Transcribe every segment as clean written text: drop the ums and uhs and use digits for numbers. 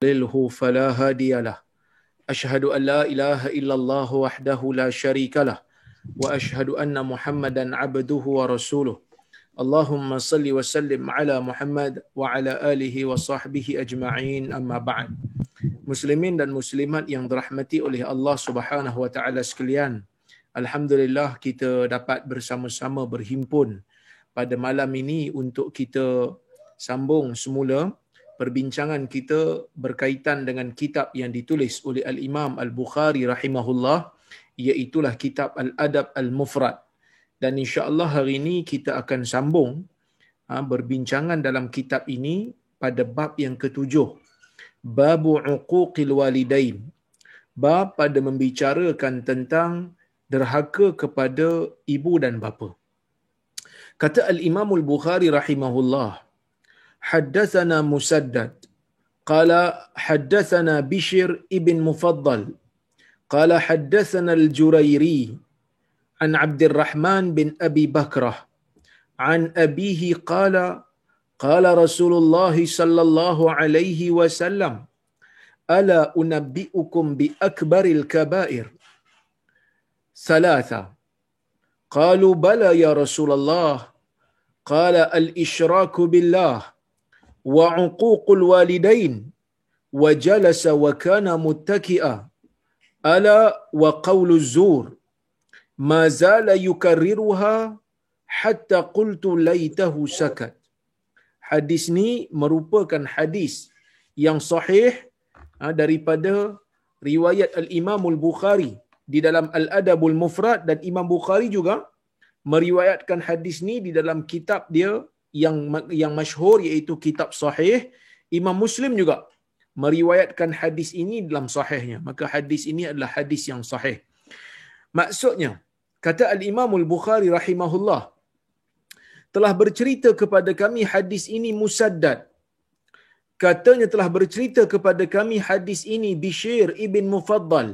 يضلله فلا هادي له أشهد أن لا إله إلا الله وحده لا شريك له وأشهد أن محمدا عبده ورسوله اللهم صل وسلم على محمد وعلى آله وصحبه أجمعين أما بعد. Muslimin dan muslimat yang dirahmati oleh Allah Subhanahu wa taala sekalian, alhamdulillah kita dapat bersama-sama berhimpun pada malam ini untuk kita sambung semula perbincangan kita berkaitan dengan kitab yang ditulis oleh Al-Imam Al-Bukhari rahimahullah, iaitulah kitab Al-Adab Al-Mufrad. Dan insya-Allah hari ini kita akan sambung berbincangan dalam kitab ini pada bab yang ketujuh, Babu Uquqil Walidain. Bab pada membicarakan tentang derhaka kepada ibu dan bapa. Kata Al-Imam Al-Bukhari rahimahullah, Haddathana Musaddad qala haddathana Bishr ibn Mufaddal qala haddathana Al-Jurairi an Abdurrahman bin Abi Bakrah an abihi qala qala Rasulullah sallallahu alaihi wasallam ala unabbiukum bi akbaril kabair thalatha qalu bala ya Rasulullah qala al-ishraku billah wa uququl walidain wa jalasa wa kana muttaki'a ala wa qawlu zur ma zala yukarriruha hatta qultu laitahu sakat. Hadis ni merupakan hadis yang sahih daripada riwayat Al-Imam Al-Bukhari di dalam Al-Adabul Mufrad, dan Imam Bukhari juga meriwayatkan hadis ni di dalam kitab dia yang masyhur, iaitu kitab sahih. Imam Muslim juga meriwayatkan hadis ini dalam sahihnya. Maka hadis ini adalah hadis yang sahih. Maksudnya, kata Al-Imam Al-Bukhari rahimahullah, telah bercerita kepada kami hadis ini Musaddad. Katanya telah bercerita kepada kami hadis ini Bishr ibn Mufaddal.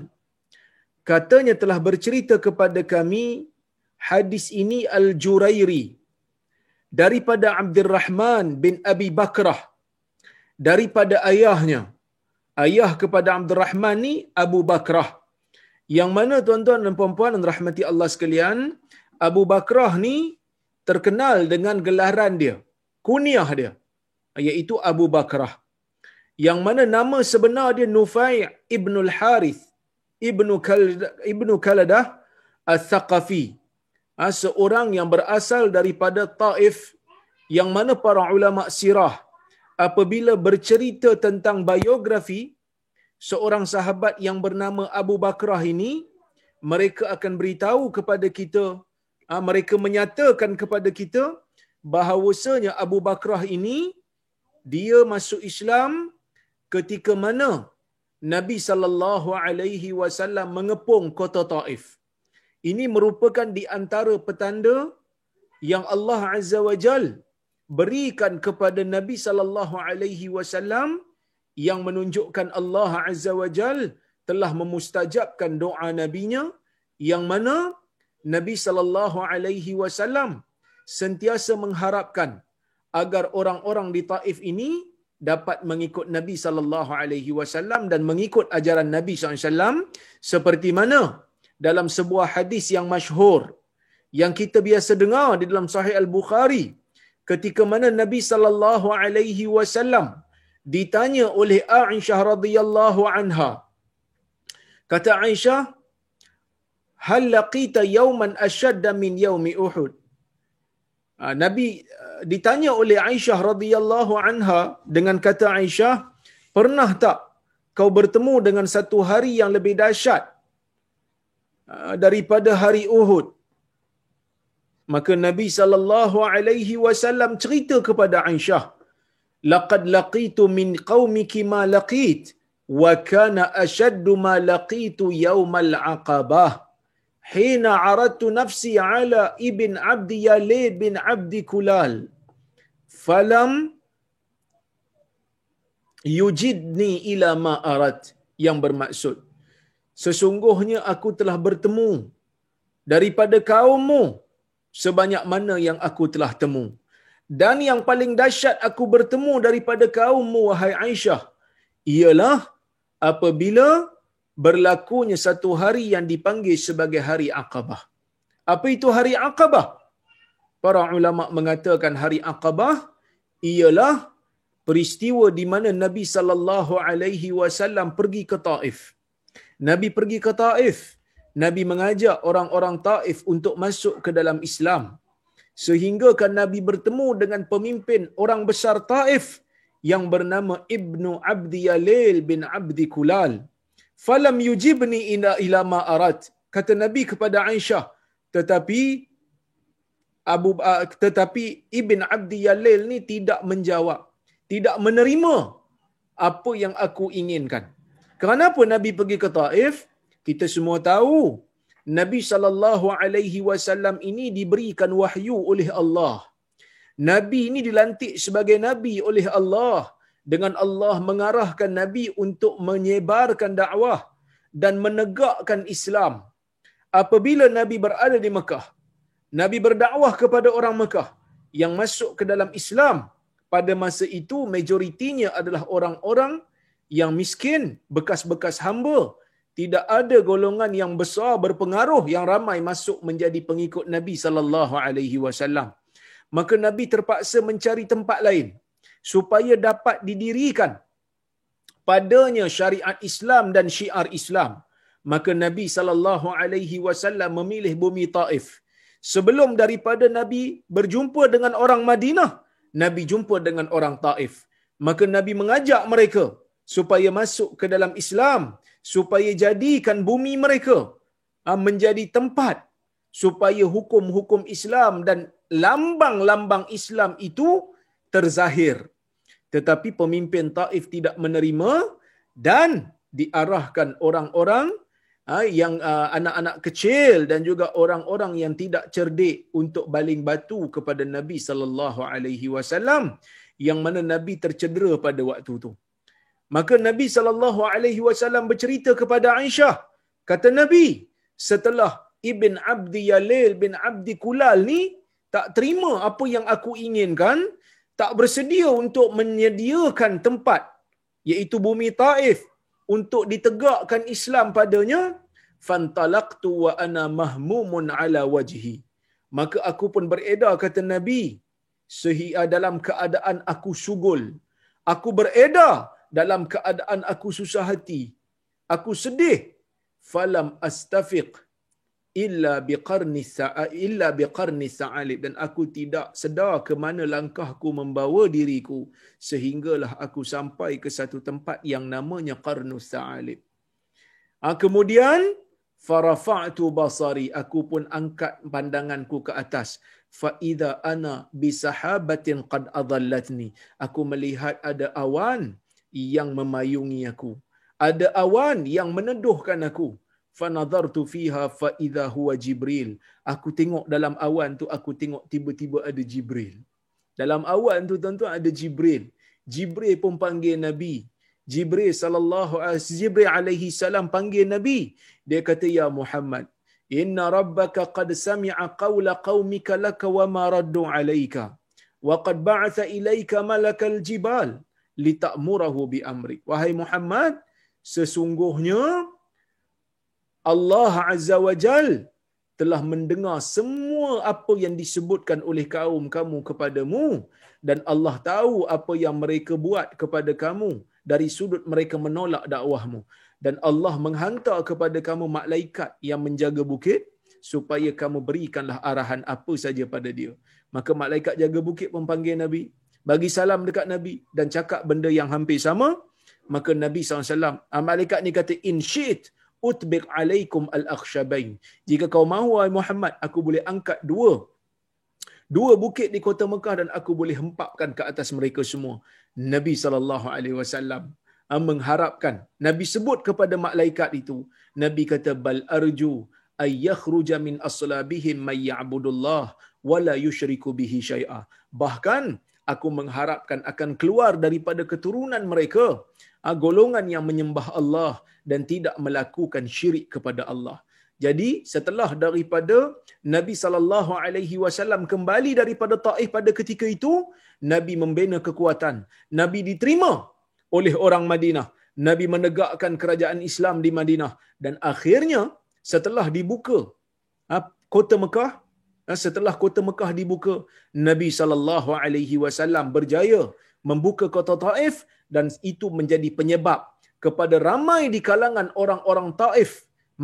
Katanya telah bercerita kepada kami hadis ini Al-Jurairi daripada Abdurrahman bin Abi Bakrah, daripada ayahnya. Ayah kepada Abdurrahman ni Abu Bakrah, yang mana tuan-tuan dan puan-puan dan rahmati Allah sekalian, Abu Bakrah ni terkenal dengan gelaran dia, kunyah dia, iaitu Abu Bakrah, yang mana nama sebenar dia Nufai' ibnul Harith ibnu Kaladah Al-Thaqafi, seorang yang berasal daripada Taif, yang mana para ulama sirah apabila bercerita tentang biografi seorang sahabat yang bernama Abu Bakrah ini, mereka akan beritahu kepada kita, mereka menyatakan kepada kita bahawasanya Abu Bakrah ini dia masuk Islam ketika mana Nabi sallallahu alaihi wasallam mengepung kota Taif. Ini merupakan di antara petanda yang Allah Azza wa Jal berikan kepada Nabi sallallahu alaihi wasallam, yang menunjukkan Allah Azza wa Jal telah memustajabkan doa nabinya, yang mana Nabi sallallahu alaihi wasallam sentiasa mengharapkan agar orang-orang di Taif ini dapat mengikut Nabi sallallahu alaihi wasallam dan mengikut ajaran Nabi sallallahu alaihi wasallam, seperti mana dalam sebuah hadis yang masyhur yang kita biasa dengar di dalam Sahih Al-Bukhari, ketika mana Nabi sallallahu alaihi wasallam ditanya oleh Aisyah radhiyallahu anha. Kata Aisyah, hal laqita yawman ashadda min yaumi Uhud. Nabi ditanya oleh Aisyah radhiyallahu anha dengan kata Aisyah, pernah tak kau bertemu dengan satu hari yang lebih dahsyat daripada hari Uhud? Maka Nabi sallallahu alaihi wasallam cerita kepada Aisyah, laqad laqitu min qaumiki ma laqit wa kana ashaddu ma laqitu yaumal aqabah hina aradtu nafsi ala ibn abdi Yalid bin abdi Kulal falam yujidni ila ma arad, yang bermaksud sesungguhnya aku telah bertemu daripada kaummu sebanyak mana yang aku telah temu, dan yang paling dahsyat aku bertemu daripada kaummu wahai Aisyah, ialah apabila berlakunya satu hari yang dipanggil sebagai hari Aqabah. Apa itu hari Aqabah? Para ulama mengatakan hari Aqabah ialah peristiwa di mana Nabi sallallahu alaihi wasallam pergi ke Taif. Nabi pergi ke Taif. Nabi mengajak orang-orang Taif untuk masuk ke dalam Islam. Sehingga kan Nabi bertemu dengan pemimpin orang besar Taif yang bernama Ibnu Abdi Yalil bin Abdi Kulal. Falam yujibni ila ma arat. Kata Nabi kepada Aisyah, tetapi Ibn Abdi Yalil ni tidak menjawab, tidak menerima apa yang aku inginkan. Kenapa Nabi pergi ke Taif? Kita semua tahu Nabi SAW ini diberikan wahyu oleh Allah. Nabi ini dilantik sebagai Nabi oleh Allah. Dengan Allah mengarahkan Nabi untuk menyebarkan dakwah dan menegakkan Islam. Apabila Nabi berada di Mekah, Nabi berdakwah kepada orang Mekah yang masuk ke dalam Islam. Pada masa itu majoritinya adalah orang-orang yang miskin, bekas-bekas hamba. Tidak ada golongan yang besar berpengaruh yang ramai masuk menjadi pengikut Nabi sallallahu alaihi wasallam. Maka Nabi terpaksa mencari tempat lain supaya dapat didirikan padanya syariat Islam dan syiar Islam. Maka Nabi sallallahu alaihi wasallam memilih bumi Taif. Sebelum daripada Nabi berjumpa dengan orang Madinah, Nabi jumpa dengan orang Taif. Maka Nabi mengajak mereka supaya masuk ke dalam Islam, supaya jadikan bumi mereka menjadi tempat supaya hukum-hukum Islam dan lambang-lambang Islam itu terzahir. Tetapi pemimpin Taif tidak menerima dan diarahkan orang-orang yang anak-anak kecil dan juga orang-orang yang tidak cerdik untuk baling batu kepada Nabi sallallahu alaihi wasallam, yang mana Nabi tercedera pada waktu itu. Maka Nabi sallallahu alaihi wasallam bercerita kepada Aisyah, kata Nabi, setelah Ibn Abdi Yalil bin Abdi Kulal ni tak terima apa yang aku inginkan, tak bersedia untuk menyediakan tempat, iaitu bumi Taif, untuk ditegakkan Islam padanya, fantalaqtu wa ana mahmumun ala wajhi. Maka aku pun beredar, kata Nabi, dalam keadaan aku sugul. Aku beredar dalam keadaan aku susah hati. Aku sedih. Falam astafiq illa biqarni sa'alib, dan aku tidak sedar ke mana langkahku membawa diriku sehinggalah aku sampai ke satu tempat yang namanya Qarnus Sa'alib. Kemudian farafa'tu basari, aku pun angkat pandanganku ke atas. Fa idza ana bisahabatin qad adallatni, aku melihat ada awan yang memayungi aku, ada awan yang meneduhkan aku. Fanadhartu fiha fa idza huwa Jibril, aku tengok dalam awan tu, aku tengok tiba-tiba ada Jibril. Dalam awan tu tuan-tuan ada Jibril. Jibril pun panggil Nabi. Jibril alaihi salam panggil Nabi. Dia kata, ya Muhammad, inna rabbaka qad sami'a qawla qaumika laka wa ma raddu alayka wa qad ba'atha ilayka malakal jibal lita'murahu bi amri. Wahai Muhammad, sesungguhnya Allah Azza wa Jal telah mendengar semua apa yang disebutkan oleh kaum kamu kepadamu, dan Allah tahu apa yang mereka buat kepada kamu dari sudut mereka menolak dakwahmu, dan Allah menghantar kepada kamu malaikat yang menjaga bukit supaya kamu berikanlah arahan apa saja pada dia. Maka malaikat jaga bukit pun panggil Nabi, bagi salam dekat Nabi dan cakap benda yang hampir sama. Maka Nabi SAW, malaikat ni kata, in syi'it utbiq alaikum al-akhshabain, jika kau mahu wahai Muhammad, aku boleh angkat dua bukit di kota Mekah dan aku boleh hempapkan ke atas mereka semua. Nabi SAW mengharapkan, Nabi sebut kepada malaikat itu, Nabi kata, bal arju ay yakhruja min aslabihim may ya'budullah wa la yusyriku bihi syai'a. Bahkan aku mengharapkan akan keluar daripada keturunan mereka golongan yang menyembah Allah dan tidak melakukan syirik kepada Allah. Jadi setelah daripada Nabi SAW kembali daripada Taif pada ketika itu, Nabi membina kekuatan. Nabi diterima oleh orang Madinah. Nabi menegakkan kerajaan Islam di Madinah, dan akhirnya setelah dibuka kota Mekah, setelah kota Mekah dibuka, Nabi SAW berjaya membuka kota Taif, dan itu menjadi penyebab kepada ramai di kalangan orang-orang Taif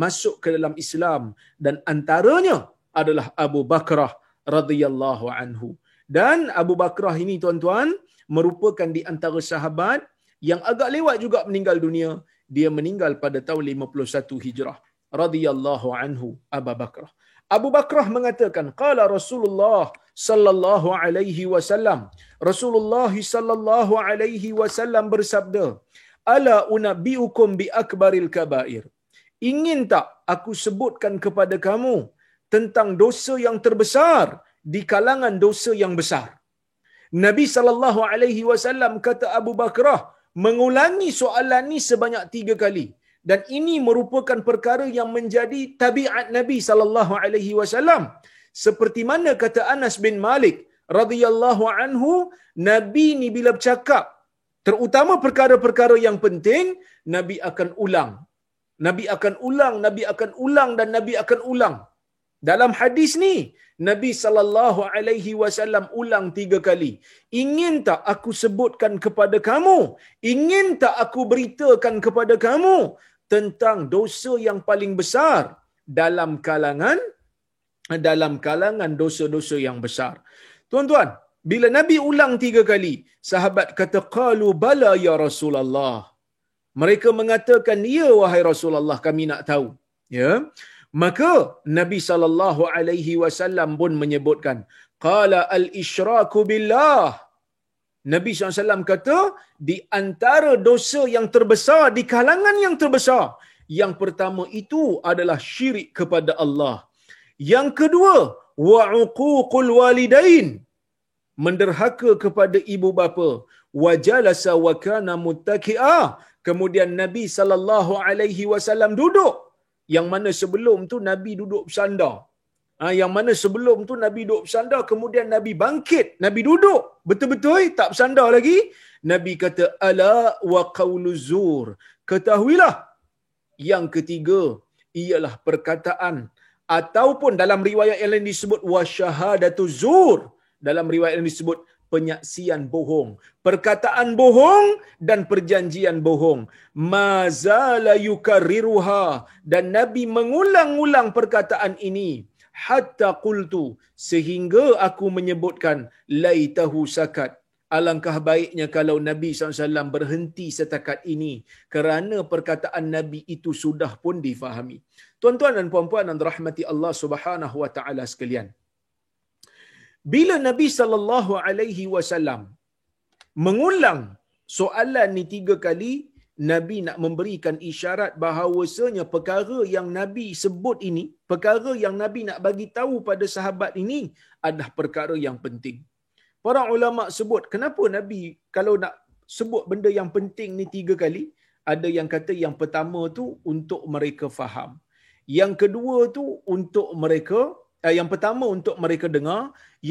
masuk ke dalam Islam, dan antaranya adalah Abu Bakrah radhiyallahu anhu. Dan Abu Bakrah ini tuan-tuan merupakan di antara sahabat yang agak lewat juga meninggal dunia. Dia meninggal pada tahun 51 Hijrah radhiyallahu anhu Abu Bakrah. Abu Bakrah mengatakan, qala Rasulullah sallallahu alaihi wasallam. Rasulullah sallallahu alaihi wasallam bersabda, ala unabbiukum bi akbaril kabair. Ingin tak aku sebutkan kepada kamu tentang dosa yang terbesar di kalangan dosa yang besar? Nabi sallallahu alaihi wasallam kata Abu Bakrah mengulangi soalan ni sebanyak 3 kali, dan ini merupakan perkara yang menjadi tabiat Nabi sallallahu alaihi wasallam. Seperti mana kata Anas bin Malik radhiyallahu anhu, Nabi ni bila bercakap terutama perkara-perkara yang penting, Nabi akan ulang. Nabi akan ulang, Nabi akan ulang, dan Nabi akan ulang. Dalam hadis ni, Nabi sallallahu alaihi wasallam ulang 3 kali. Ingin tak aku sebutkan kepada kamu? Ingin tak aku beritakan kepada kamu tentang dosa yang paling besar dalam kalangan dosa-dosa yang besar? Tuan-tuan, bila Nabi ulang 3 kali, sahabat kata, qalu bala ya Rasulullah. Mereka mengatakan, ya wahai Rasulullah, kami nak tahu. Ya. Maka Nabi sallallahu alaihi wasallam pun menyebutkan, qala al-isyraku billah. Nabi SAW kata, di antara dosa yang terbesar, di kalangan yang terbesar, yang pertama itu adalah syirik kepada Allah. Yang kedua, wa uququl walidain, menderhaka kepada ibu bapa. Wa jalasa wa kana muttaqi'a. Kemudian Nabi sallallahu alaihi wasallam duduk, yang mana sebelum tu Nabi duduk bersandar. Yang mana sebelum tu Nabi duduk bersandar, kemudian Nabi bangkit, Nabi duduk betul-betul tak bersandar lagi. Nabi kata, ala wa qauluz zur. Ketahuilah, yang ketiga ialah perkataan, ataupun dalam riwayat yang lain disebut wa syahadatuz zur. Dalam riwayat yang disebut penyaksian bohong, perkataan bohong dan perjanjian bohong. Mazala yukarriruha, dan Nabi mengulang-ulang perkataan ini. Hatta qultu, sehingga aku menyebutkan, laitahu sakat. Alangkah baiknya kalau Nabi SAW berhenti setakat ini, kerana perkataan Nabi itu sudah pun difahami. Tuan-tuan dan puan-puan yang dirahmati Allah Subhanahu wa taala sekalian, bila Nabi sallallahu alaihi wasallam mengulang soalan ni 3 kali, Nabi nak memberikan isyarat bahawasanya perkara yang Nabi sebut ini, perkara yang Nabi nak bagi tahu pada sahabat ini adalah perkara yang penting. Para ulama sebut, kenapa Nabi kalau nak sebut benda yang penting ni 3 kali? Ada yang kata yang pertama tu untuk mereka faham. Yang kedua tu untuk mereka yang pertama untuk mereka dengar,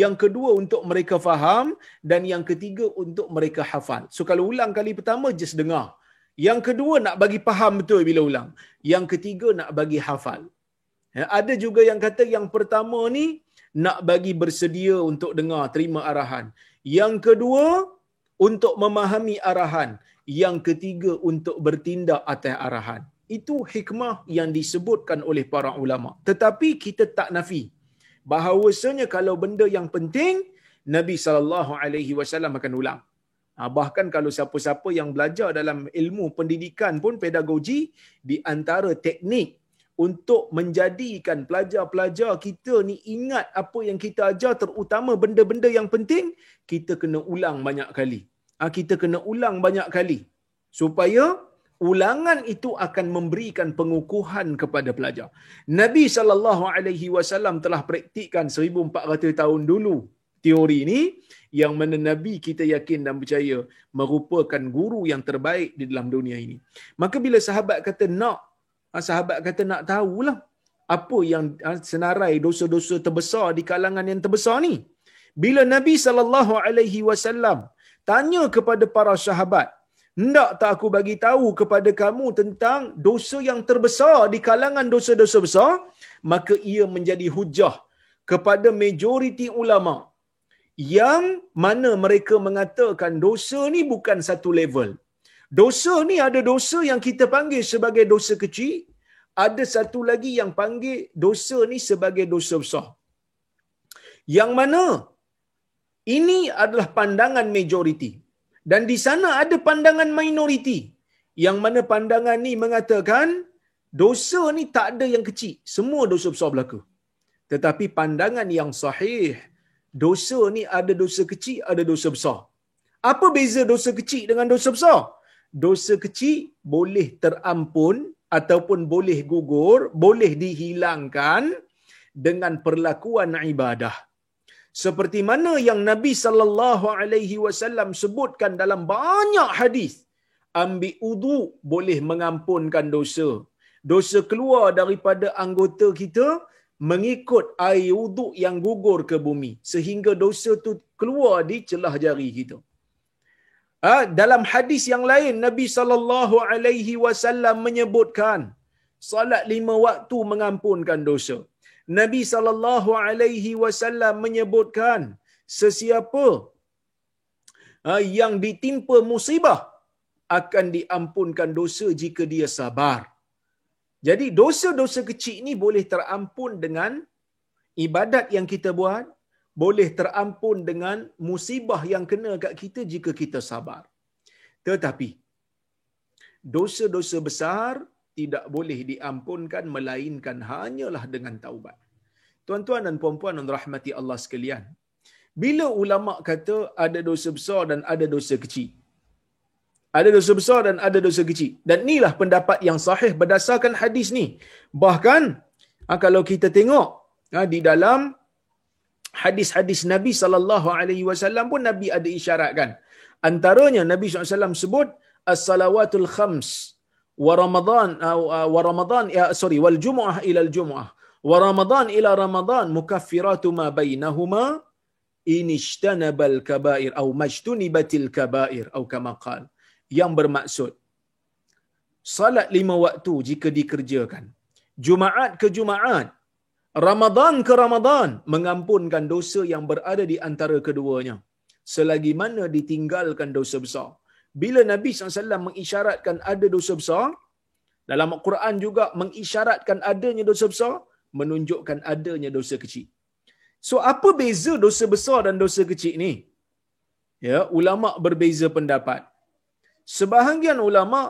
yang kedua untuk mereka faham, dan yang ketiga untuk mereka hafal. So kalau ulang kali pertama just dengar. Yang kedua nak bagi faham betul bila ulang. Yang ketiga nak bagi hafal. Ada juga yang kata yang pertama ni nak bagi bersedia untuk dengar, terima arahan. Yang kedua untuk memahami arahan. Yang ketiga untuk bertindak atas arahan. Itu hikmah yang disebutkan oleh para ulama. Tetapi kita tak nafi bahawasanya kalau benda yang penting, Nabi SAW akan ulang. Bahkan kalau siapa-siapa yang belajar dalam ilmu pendidikan pun, pedagogi, di antara teknik untuk menjadikan pelajar-pelajar kita ni ingat apa yang kita ajar, terutama benda-benda yang penting, kita kena ulang banyak kali. Kita kena ulang banyak kali supaya ulangan itu akan memberikan pengukuhan kepada pelajar. Nabi SAW telah praktikkan 1400 tahun dulu teori ini, yang mana Nabi kita yakin dan percaya merupakan guru yang terbaik di dalam dunia ini. Maka bila sahabat kata nak tahulah apa yang senarai dosa-dosa terbesar di kalangan yang terbesar ni. Bila Nabi SAW tanya kepada para sahabat, Hendak tak aku bagi tahu kepada kamu tentang dosa yang terbesar di kalangan dosa-dosa besar? Maka ia menjadi hujah kepada majoriti ulama yang mana mereka mengatakan dosa ni bukan satu level. Dosa ni ada dosa yang kita panggil sebagai dosa kecil, ada satu lagi yang panggil dosa ni sebagai dosa besar. Yang mana ini adalah pandangan majoriti. Dan di sana ada pandangan minoriti. Yang mana pandangan ni mengatakan dosa ni tak ada yang kecil. Semua dosa besar berlaku. Tetapi pandangan yang sahih, dosa ni ada dosa kecil, ada dosa besar. Apa beza dosa kecil dengan dosa besar? Dosa kecil boleh terampun ataupun boleh gugur, boleh dihilangkan dengan perlakuan ibadah. Seperti mana yang Nabi sallallahu alaihi wasallam sebutkan dalam banyak hadis, ambil wudu boleh mengampunkan dosa. Dosa keluar daripada anggota kita mengikut air wudu yang gugur ke bumi sehingga dosa tu keluar di celah jari kita. Dalam hadis yang lain Nabi sallallahu alaihi wasallam menyebutkan salat 5 waktu mengampunkan dosa. Nabi sallallahu alaihi wasallam menyebutkan sesiapa yang ditimpa musibah akan diampunkan dosa jika dia sabar. Jadi dosa-dosa kecil ni boleh terampun dengan ibadat yang kita buat, boleh terampun dengan musibah yang kena kat kita jika kita sabar. Tetapi dosa-dosa besar tidak boleh diampunkan melainkan hanyalah dengan taubat. Tuan-tuan dan puan-puan yang rahmati Allah sekalian, bila ulama kata ada dosa besar dan ada dosa kecil, ada dosa besar dan ada dosa kecil, dan inilah pendapat yang sahih berdasarkan hadis ni. Bahkan kalau kita tengok di dalam hadis-hadis Nabi sallallahu alaihi wasallam pun Nabi ada isyaratkan. Antaranya Nabi SAW sebut as-salawatul khams wa Ramadan wal jumu'ah ila al jumu'ah wa Ramadan ila Ramadan mukaffiratu ma bainahuma in ijtanabal kaba'ir atau majtunibatil kaba'ir atau kama qala, yang bermaksud salat 5 waktu jika dikerjakan, Jumaat ke Jumaat, Ramadan ke Ramadan, mengampunkan dosa yang berada di antara keduanya selagi mana ditinggalkan dosa besar. Bila Nabi SAW mengisyaratkan ada dosa besar, dalam Al-Quran juga mengisyaratkan adanya dosa besar, menunjukkan adanya dosa kecil. So apa beza dosa besar dan dosa kecil ni? Ya, ulama berbeza pendapat. Sebahagian ulama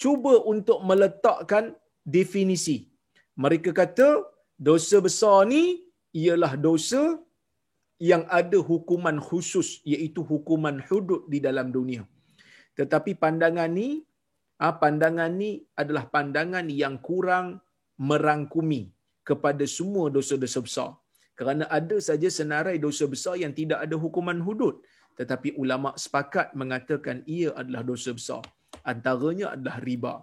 cuba untuk meletakkan definisi. Mereka kata dosa besar ni ialah dosa yang ada hukuman khusus, iaitu hukuman hudud di dalam dunia. Tetapi pandangan ni adalah pandangan yang kurang merangkumi kepada semua dosa-dosa besar. Kerana ada saja senarai dosa besar yang tidak ada hukuman hudud, tetapi ulama sepakat mengatakan ia adalah dosa besar. Antaranya adalah riba.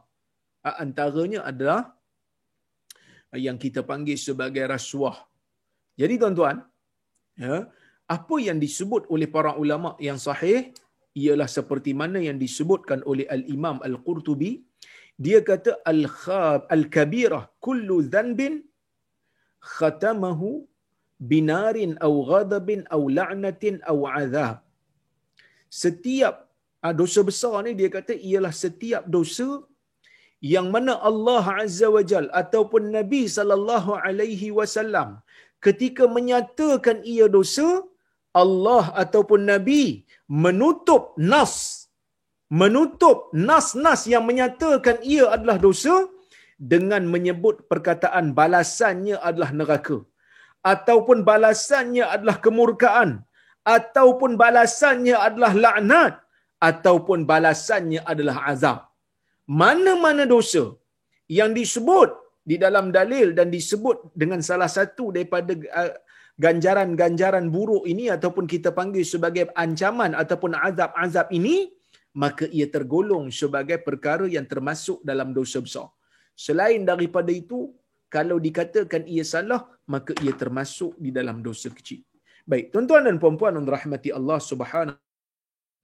Antaranya adalah yang kita panggil sebagai rasuah. Jadi tuan-tuan, apa yang disebut oleh para ulama yang sahih ialah seperti mana yang disebutkan oleh Al-Imam Al-Qurtubi. Dia kata al-kabirah kullu dhanbin khatamahu binarin aw ghadabin aw la'natin aw azab. Setiap dosa besar ni dia kata ialah setiap dosa yang mana Allah Azza wa Jal ataupun Nabi sallallahu alaihi wasallam ketika menyatakan ia dosa, Allah ataupun Nabi menutup nas yang menyatakan ia adalah dosa dengan menyebut perkataan balasannya adalah neraka, ataupun balasannya adalah kemurkaan, ataupun balasannya adalah laknat, ataupun balasannya adalah azab. Mana-mana dosa yang disebut di dalam dalil dan disebut dengan salah satu daripada ganjaran-ganjaran buruk ini ataupun kita panggil sebagai ancaman ataupun azab-azab ini, maka ia tergolong sebagai perkara yang termasuk dalam dosa besar. Selain daripada itu, kalau dikatakan ia salah, maka ia termasuk di dalam dosa kecil. Baik, tuan-tuan dan puan-puan yang dirahmati Allah Subhanahu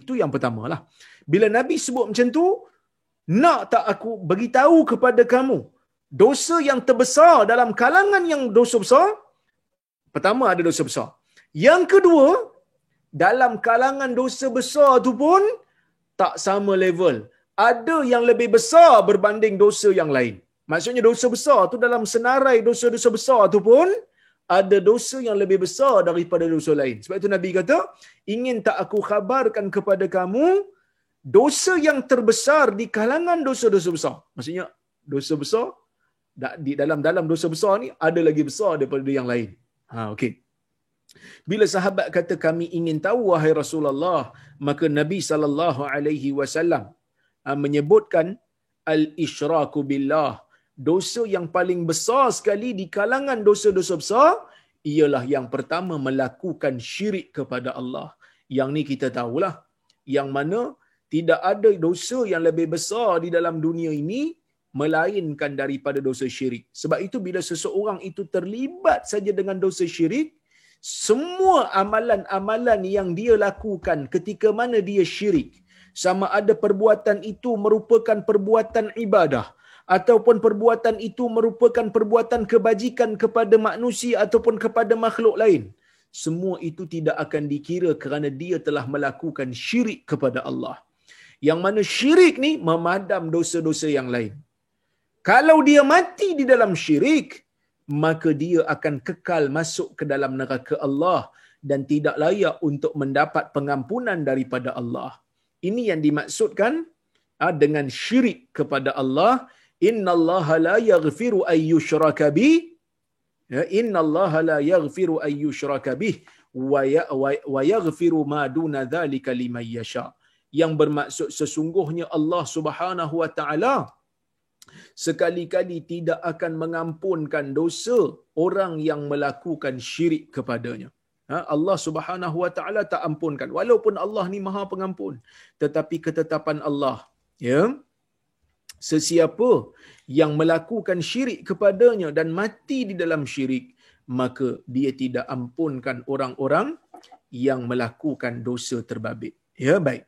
Itu yang pertamalah. Bila Nabi sebut macam tu, nak tak aku beritahu kepada kamu dosa yang terbesar dalam kalangan yang dosa besar? Pertama, ada dosa besar. Yang kedua, dalam kalangan dosa besar tu pun tak sama level. Ada yang lebih besar berbanding dosa yang lain. Maksudnya dosa besar tu dalam senarai dosa-dosa besar tu pun ada dosa yang lebih besar daripada dosa lain. Sebab itu Nabi kata, ingin tak aku khabarkan kepada kamu dosa yang terbesar di kalangan dosa-dosa besar. Maksudnya dosa besar di dalam dosa besar ni ada lagi besar daripada yang lain. Okey. Bila sahabat kata kami ingin tahu wahai Rasulullah, maka Nabi SAW menyebutkan al-isyraku billah. Dosa yang paling besar sekali di kalangan dosa-dosa besar ialah yang pertama melakukan syirik kepada Allah. Yang ni kita tahulah, yang mana tidak ada dosa yang lebih besar di dalam dunia ini melainkan daripada dosa syirik. Sebab itu bila seseorang itu terlibat saja dengan dosa syirik, semua amalan-amalan yang dia lakukan ketika mana dia syirik, sama ada perbuatan itu merupakan perbuatan ibadah ataupun perbuatan itu merupakan perbuatan kebajikan kepada manusia ataupun kepada makhluk lain, semua itu tidak akan dikira kerana dia telah melakukan syirik kepada Allah. Yang mana syirik ni memadam dosa-dosa yang lain. Kalau dia mati di dalam syirik, maka dia akan kekal masuk ke dalam neraka Allah dan tidak layak untuk mendapat pengampunan daripada Allah. Ini yang dimaksudkan dengan syirik kepada Allah. Innallaha la yaghfiru ay yushraka bih. Innallaha la yaghfiru ay yushraka bih wa yaghfiru ma duna dzalika liman yasha. Yang bermaksud sesungguhnya Allah Subhanahu wa taala sekali-kali tidak akan mengampunkan dosa orang yang melakukan syirik kepadanya. Allah Subhanahu wa taala tak ampunkan, walaupun Allah ni Maha Pengampun, tetapi ketetapan Allah, ya, sesiapa yang melakukan syirik kepadanya dan mati di dalam syirik, maka dia tidak ampunkan orang-orang yang melakukan dosa terbabit. Ya, baik.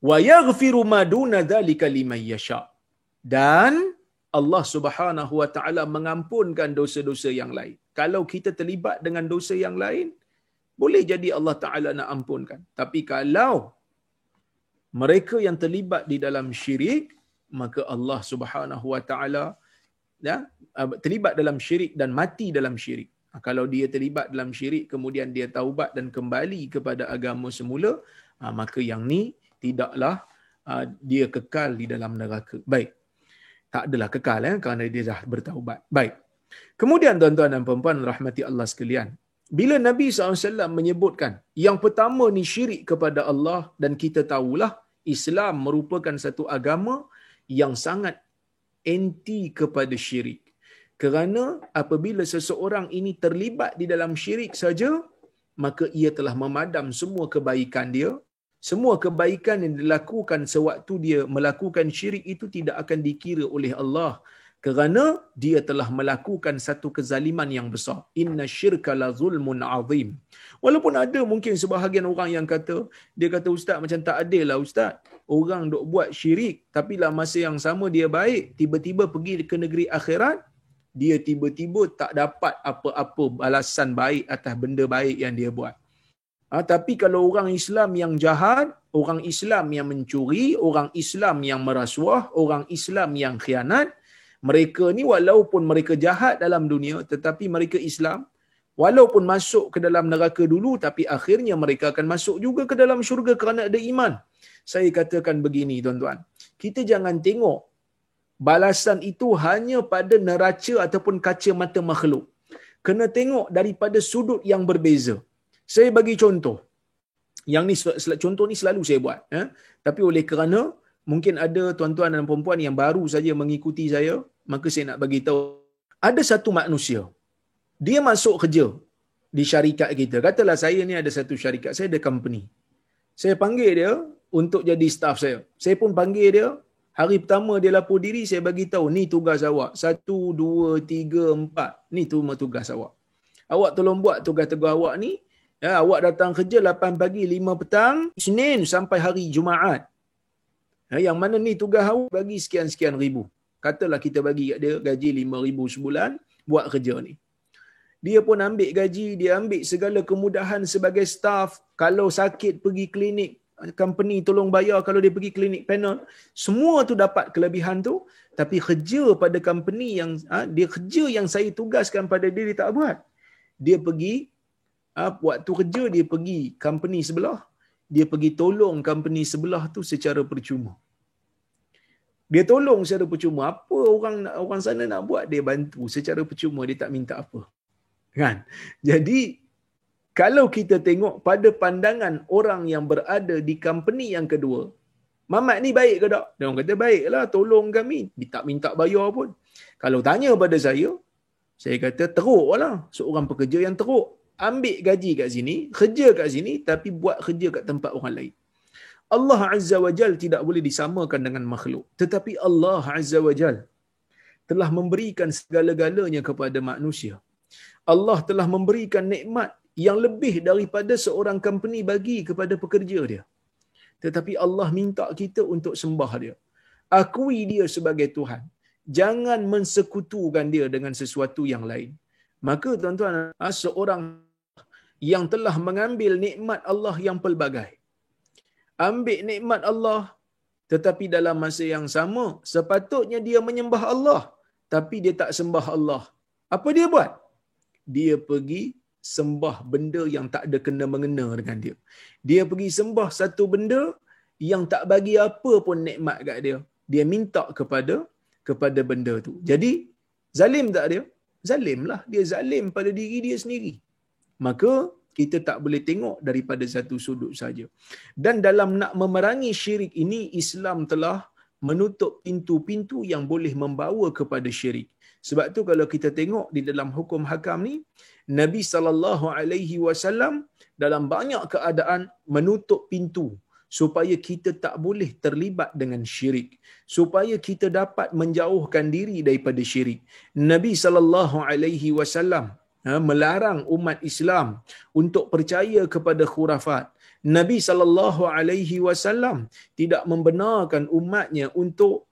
Wa yaghfiru ma duna dzalika liman yasha. Dan Allah Subhanahu wa taala mengampunkan dosa-dosa yang lain. Kalau kita terlibat dengan dosa yang lain, boleh jadi Allah Taala nak ampunkan. Tapi kalau mereka yang terlibat di dalam syirik, maka Allah Subhanahu wa taala terlibat dalam syirik dan mati dalam syirik. Kalau dia terlibat dalam syirik kemudian dia taubat dan kembali kepada agama semula, maka yang ni tidaklah dia kekal di dalam neraka. Baik. Tak adalah kekal kerana dia dah bertaubat. Baik. Kemudian tuan-tuan dan puan-puan rahmati Allah sekalian, bila Nabi SAW menyebutkan yang pertama ni syirik kepada Allah, dan kita tahulah Islam merupakan satu agama yang sangat anti kepada syirik. Kerana apabila seseorang ini terlibat di dalam syirik saja, maka ia telah memadam semua kebaikan dia. Semua kebaikan yang dilakukan sewaktu dia melakukan syirik itu tidak akan dikira oleh Allah, kerana dia telah melakukan satu kezaliman yang besar. Inna syirka la zulmun azim. Walaupun ada mungkin sebahagian orang yang kata, dia kata, ustaz, macam tak adil lah ustaz, orang duk buat syirik tapi lah masa yang sama dia baik, tiba-tiba pergi ke negeri akhirat, dia tiba-tiba tak dapat apa-apa balasan baik atas benda baik yang dia buat. Tapi kalau orang Islam yang jahat, orang Islam yang mencuri, orang Islam yang merasuah, orang Islam yang khianat, mereka ni walaupun mereka jahat dalam dunia, tetapi mereka Islam, walaupun masuk ke dalam neraka dulu, tapi akhirnya mereka akan masuk juga ke dalam syurga kerana ada iman. Saya katakan begini tuan-tuan, kita jangan tengok balasan itu hanya pada neraca ataupun kaca mata makhluk. Kena tengok daripada sudut yang berbeza. Saya bagi contoh. Yang ni contoh ni selalu saya buat, tapi oleh kerana mungkin ada tuan-tuan dan puan-puan yang baru saja mengikuti saya, maka saya nak bagi tahu. Ada satu manusia, dia masuk kerja di syarikat kita. Katalah saya ni ada satu syarikat, saya ada company. Saya panggil dia untuk jadi staff saya. Saya pun panggil dia, hari pertama dia lapor diri, saya bagi tahu, ni tugas awak. 1, 2, 3, 4. Ni tu tugas awak. Awak tolong buat tugas-tugas awak ni Ya, awak datang kerja 8 pagi, 5 petang, Isnin sampai hari Jumaat. Ya, yang mana ni tugas awak bagi sekian-sekian ribu. Katalah kita bagi kat dia gaji 5,000 sebulan, buat kerja ni. Dia pun ambil gaji, dia ambil segala kemudahan sebagai staff. Kalau sakit pergi klinik, company tolong bayar kalau dia pergi klinik panel. Semua tu dapat kelebihan tu. Tapi kerja pada company yang, dia kerja yang saya tugaskan pada dia, dia tak buat. Dia pergi, waktu kerja dia pergi company sebelah, dia pergi tolong company sebelah tu secara percuma. Dia tolong secara percuma. Apa orang sana nak buat, dia bantu secara percuma, dia tak minta apa. Kan? Jadi kalau kita tengok pada pandangan orang yang berada di company yang kedua, Mamat ni baik ke tak? Dia orang kata baiklah, tolong kami, tak minta bayar pun. Kalau tanya pada saya kata teruklah, seorang pekerja yang teruk. Ambil gaji kat sini, kerja kat sini, tapi buat kerja kat tempat orang lain. Allah Azza wa Jal tidak boleh disamakan dengan makhluk. Tetapi Allah Azza wa Jal telah memberikan segala-galanya kepada manusia. Allah telah memberikan nikmat yang lebih daripada seorang company bagi kepada pekerja dia. Tetapi Allah minta kita untuk sembah dia. Akui dia sebagai Tuhan. Jangan mensekutukan dia dengan sesuatu yang lain. Maka tuan-tuan, seorang yang telah mengambil nikmat Allah yang pelbagai, ambil nikmat Allah, tetapi dalam masa yang sama, sepatutnya dia menyembah Allah, tapi dia tak sembah Allah. Apa dia buat? Dia pergi sembah benda yang tak ada kena-mengena dengan dia. Dia pergi sembah satu benda yang tak bagi apa pun nikmat kat dia. Dia minta kepada benda tu. Jadi, zalim tak dia? Zalim lah. Dia zalim pada diri dia sendiri. Maka, kita tak boleh tengok daripada satu sudut saja. Dan dalam nak memerangi syirik ini, Islam telah menutup pintu-pintu yang boleh membawa kepada syirik. Sebab tu kalau kita tengok di dalam hukum hakam ni, Nabi SAW dalam banyak keadaan menutup pintu supaya kita tak boleh terlibat dengan syirik, supaya kita dapat menjauhkan diri daripada syirik. Nabi SAW melarang umat Islam untuk percaya kepada khurafat. Nabi SAW tidak membenarkan umatnya untuk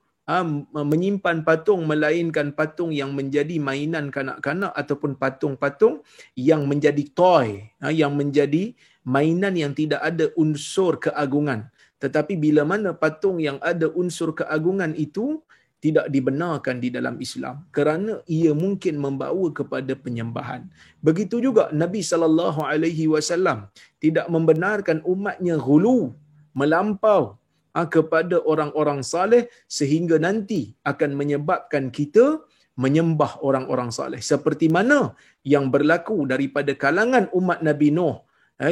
menyimpan patung melainkan patung yang menjadi mainan kanak-kanak ataupun patung-patung yang menjadi toy, yang menjadi mainan yang tidak ada unsur keagungan. Tetapi bila mana patung yang ada unsur keagungan itu tidak dibenarkan di dalam Islam kerana ia mungkin membawa kepada penyembahan. Begitu juga Nabi SAW tidak membenarkan umatnya ghulu, melampau kepada orang-orang saleh sehingga nanti akan menyebabkan kita menyembah orang-orang saleh seperti mana yang berlaku daripada kalangan umat Nabi Nuh,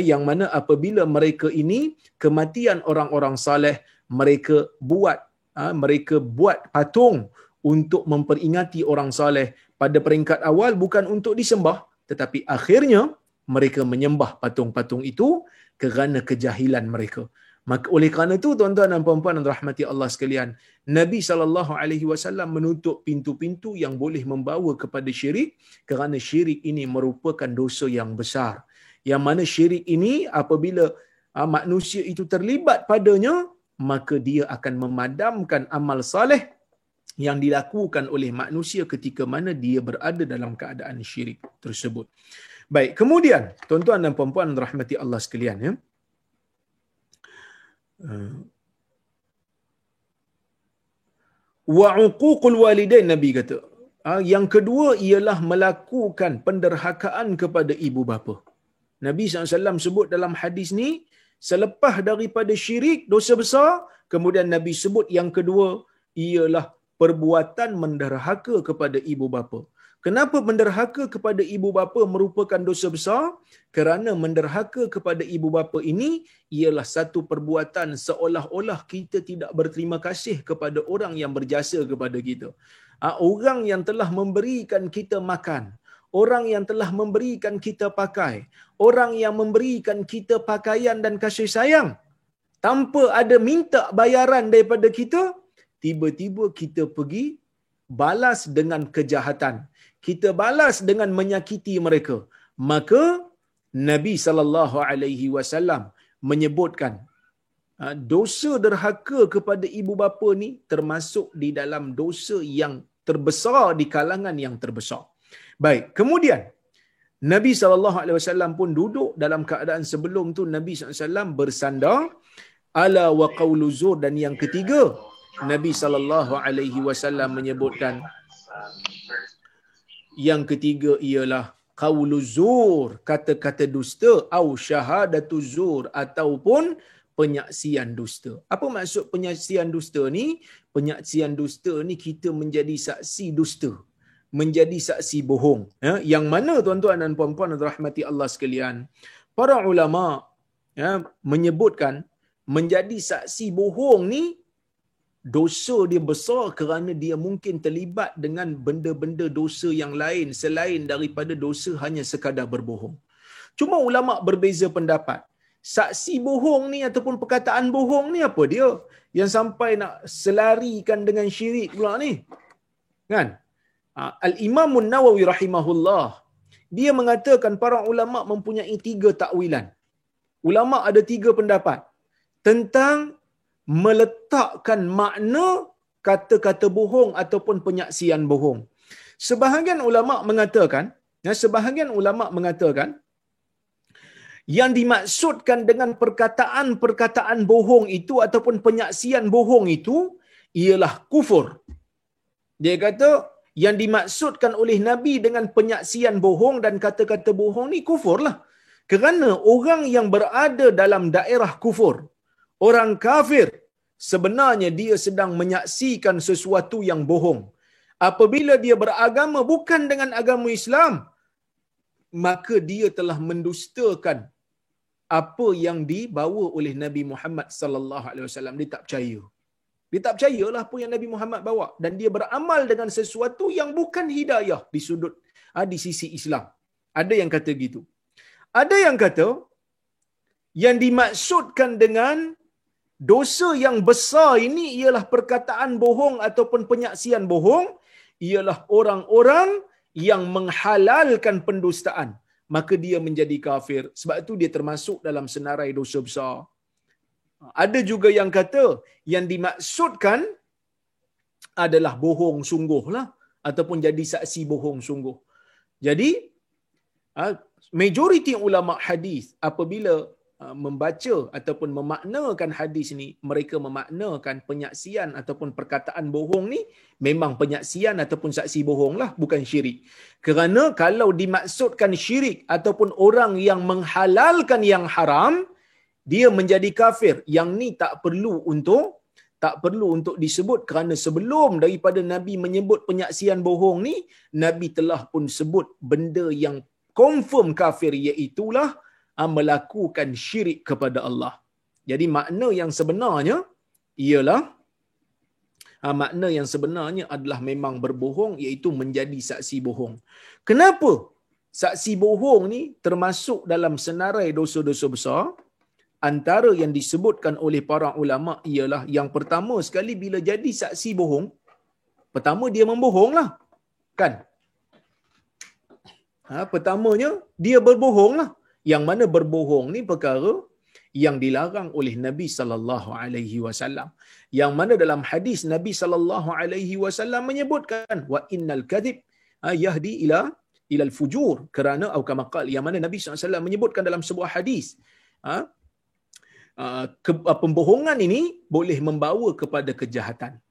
yang mana apabila mereka ini kematian orang-orang saleh, mereka buat patung untuk memperingati orang saleh. Pada peringkat awal bukan untuk disembah, tetapi akhirnya mereka menyembah patung-patung itu kerana kejahilan mereka. Maka oleh kerana itu tuan-tuan dan puan-puan yang dirahmati Allah sekalian, Nabi SAW menutup pintu-pintu yang boleh membawa kepada syirik kerana syirik ini merupakan dosa yang besar. Yang mana syirik ini apabila manusia itu terlibat padanya, maka dia akan memadamkan amal saleh yang dilakukan oleh manusia ketika mana dia berada dalam keadaan syirik tersebut. Baik, kemudian tuan-tuan dan puan-puan yang dirahmati Allah sekalian, ya. Wa uququl walidain, Nabi kata, yang kedua ialah melakukan penderhakaan kepada ibu bapa. Nabi SAW sebut dalam hadis ni, selepas daripada syirik, dosa besar, kemudian Nabi sebut yang kedua ialah perbuatan menderhaka kepada ibu bapa. Kenapa menderhaka kepada ibu bapa merupakan dosa besar? Kerana menderhaka kepada ibu bapa ini ialah satu perbuatan seolah-olah kita tidak berterima kasih kepada orang yang berjasa kepada kita. Orang yang telah memberikan kita makan, orang yang telah memberikan kita pakai, orang yang memberikan kita pakaian dan kasih sayang, tanpa ada minta bayaran daripada kita, tiba-tiba kita pergi balas dengan kejahatan. Kita balas dengan menyakiti mereka. Maka Nabi sallallahu alaihi wasallam menyebutkan dosa derhaka kepada ibu bapa ni termasuk di dalam dosa yang terbesar di kalangan yang terbesar. Baik, kemudian Nabi SAW pun duduk dalam keadaan sebelum tu Nabi SAW bersandar ala wa qawlu zur, dan yang ketiga Nabi SAW menyebutkan yang ketiga ialah qawlu zur, kata-kata dusta, au syahadatu zur, ataupun penyaksian dusta. Apa maksud penyaksian dusta ni? Penyaksian dusta ni kita menjadi saksi dusta, menjadi saksi bohong. Yang mana tuan-tuan dan puan-puan rahmati Allah sekalian, para ulama menyebutkan menjadi saksi bohong ni dosa dia besar kerana dia mungkin terlibat dengan benda-benda dosa yang lain selain daripada dosa hanya sekadar berbohong. Cuma ulama berbeza pendapat. Saksi bohong ni ataupun perkataan bohong ni apa dia? Yang sampai nak selarikan dengan syirik pula ni. Kan? Al-Imam Nawawi rahimahullah, dia mengatakan para ulama mempunyai 3 takwilan. Ulama ada 3 pendapat tentang meletakkan makna kata-kata bohong ataupun penyaksian bohong. Sebahagian ulama mengatakan yang dimaksudkan dengan perkataan-perkataan bohong itu ataupun penyaksian bohong itu ialah kufur. Dia kata yang dimaksudkan oleh Nabi dengan penyaksian bohong dan kata-kata bohong ni kufurlah. Kerana orang yang berada dalam daerah kufur, orang kafir, sebenarnya dia sedang menyaksikan sesuatu yang bohong. Apabila dia beragama bukan dengan agama Islam, maka dia telah mendustakan apa yang dibawa oleh Nabi Muhammad sallallahu alaihi wasallam. Dia tak percaya. Dia tak percayalah apa yang Nabi Muhammad bawa, dan dia beramal dengan sesuatu yang bukan hidayah di sisi Islam. Ada yang kata gitu. Ada yang kata yang dimaksudkan dengan dosa yang besar ini ialah perkataan bohong ataupun penyaksian bohong ialah orang-orang yang menghalalkan pendustaan, maka dia menjadi kafir. Sebab itu dia termasuk dalam senarai dosa besar. Ada juga yang kata yang dimaksudkan adalah bohong sungguhlah ataupun jadi saksi bohong sungguh. Jadi majoriti ulama hadis apabila membaca ataupun memaknakan hadis ni, mereka memaknakan penyaksian ataupun perkataan bohong ni memang penyaksian ataupun saksi bohong lah, bukan syirik. Kerana kalau dimaksudkan syirik ataupun orang yang menghalalkan yang haram, dia menjadi kafir. Yang ni tak perlu untuk disebut, kerana sebelum daripada Nabi menyebut penyaksian bohong ni, Nabi telah pun sebut benda yang confirm kafir, iaitulah melakukan syirik kepada Allah. Jadi makna yang sebenarnya ialah makna yang sebenarnya adalah memang berbohong, iaitu menjadi saksi bohong. Kenapa saksi bohong ni termasuk dalam senarai dosa-dosa besar? Antara yang disebutkan oleh para ulama ialah yang pertama sekali, bila jadi saksi bohong, pertama dia membohonglah, kan? Pertamanya dia berbohonglah. Yang mana berbohong ni perkara yang dilarang oleh Nabi sallallahu alaihi wasallam. Yang mana dalam hadis Nabi sallallahu alaihi wasallam menyebutkan wa innal kadhib yahdi ila al-fujur, kerana atau kama qala, yang mana Nabi sallallahu alaihi wasallam menyebutkan dalam sebuah hadis pembohongan ini boleh membawa kepada kejahatan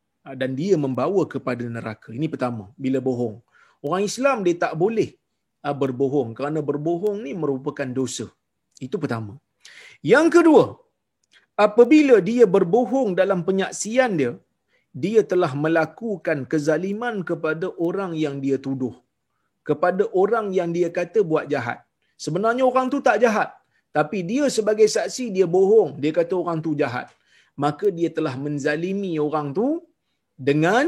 dan dia membawa kepada neraka. Ini pertama, bila bohong. Orang Islam dia tak boleh berbohong, kerana berbohong ni merupakan dosa. Itu pertama. Yang kedua, apabila dia berbohong dalam penyaksian dia, dia telah melakukan kezaliman kepada orang yang dia tuduh, kepada orang yang dia kata buat jahat. Sebenarnya orang tu tak jahat, tapi dia sebagai saksi dia bohong, dia kata orang tu jahat. Maka dia telah menzalimi orang tu dengan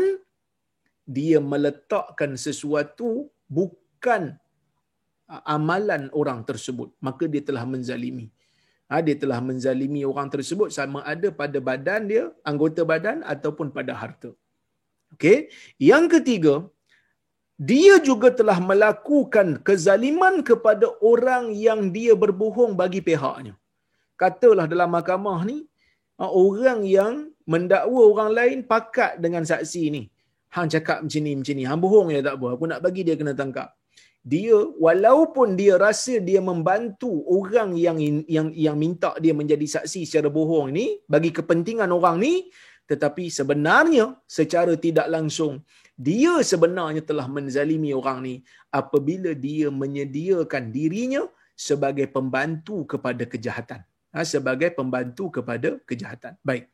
dia meletakkan sesuatu bukan amalan orang tersebut, maka dia telah menzalimi. Dia telah menzalimi orang tersebut, sama ada pada badan dia, anggota badan, ataupun pada harta. Okey. Yang ketiga, dia juga telah melakukan kezaliman kepada orang yang dia berbohong bagi pihaknya. Katalah dalam mahkamah ni, orang yang mendakwa orang lain pakat dengan saksi ni. Hang cakap macam ni. Hang bohong je tak apa. Aku nak bagi dia kena tangkap. Dia walaupun dia rasa dia membantu orang yang minta dia menjadi saksi secara bohong ni bagi kepentingan orang ni, tetapi sebenarnya secara tidak langsung dia sebenarnya telah menzalimi orang ni apabila dia menyediakan dirinya sebagai pembantu kepada kejahatan. Sebagai pembantu kepada kejahatan. Baik.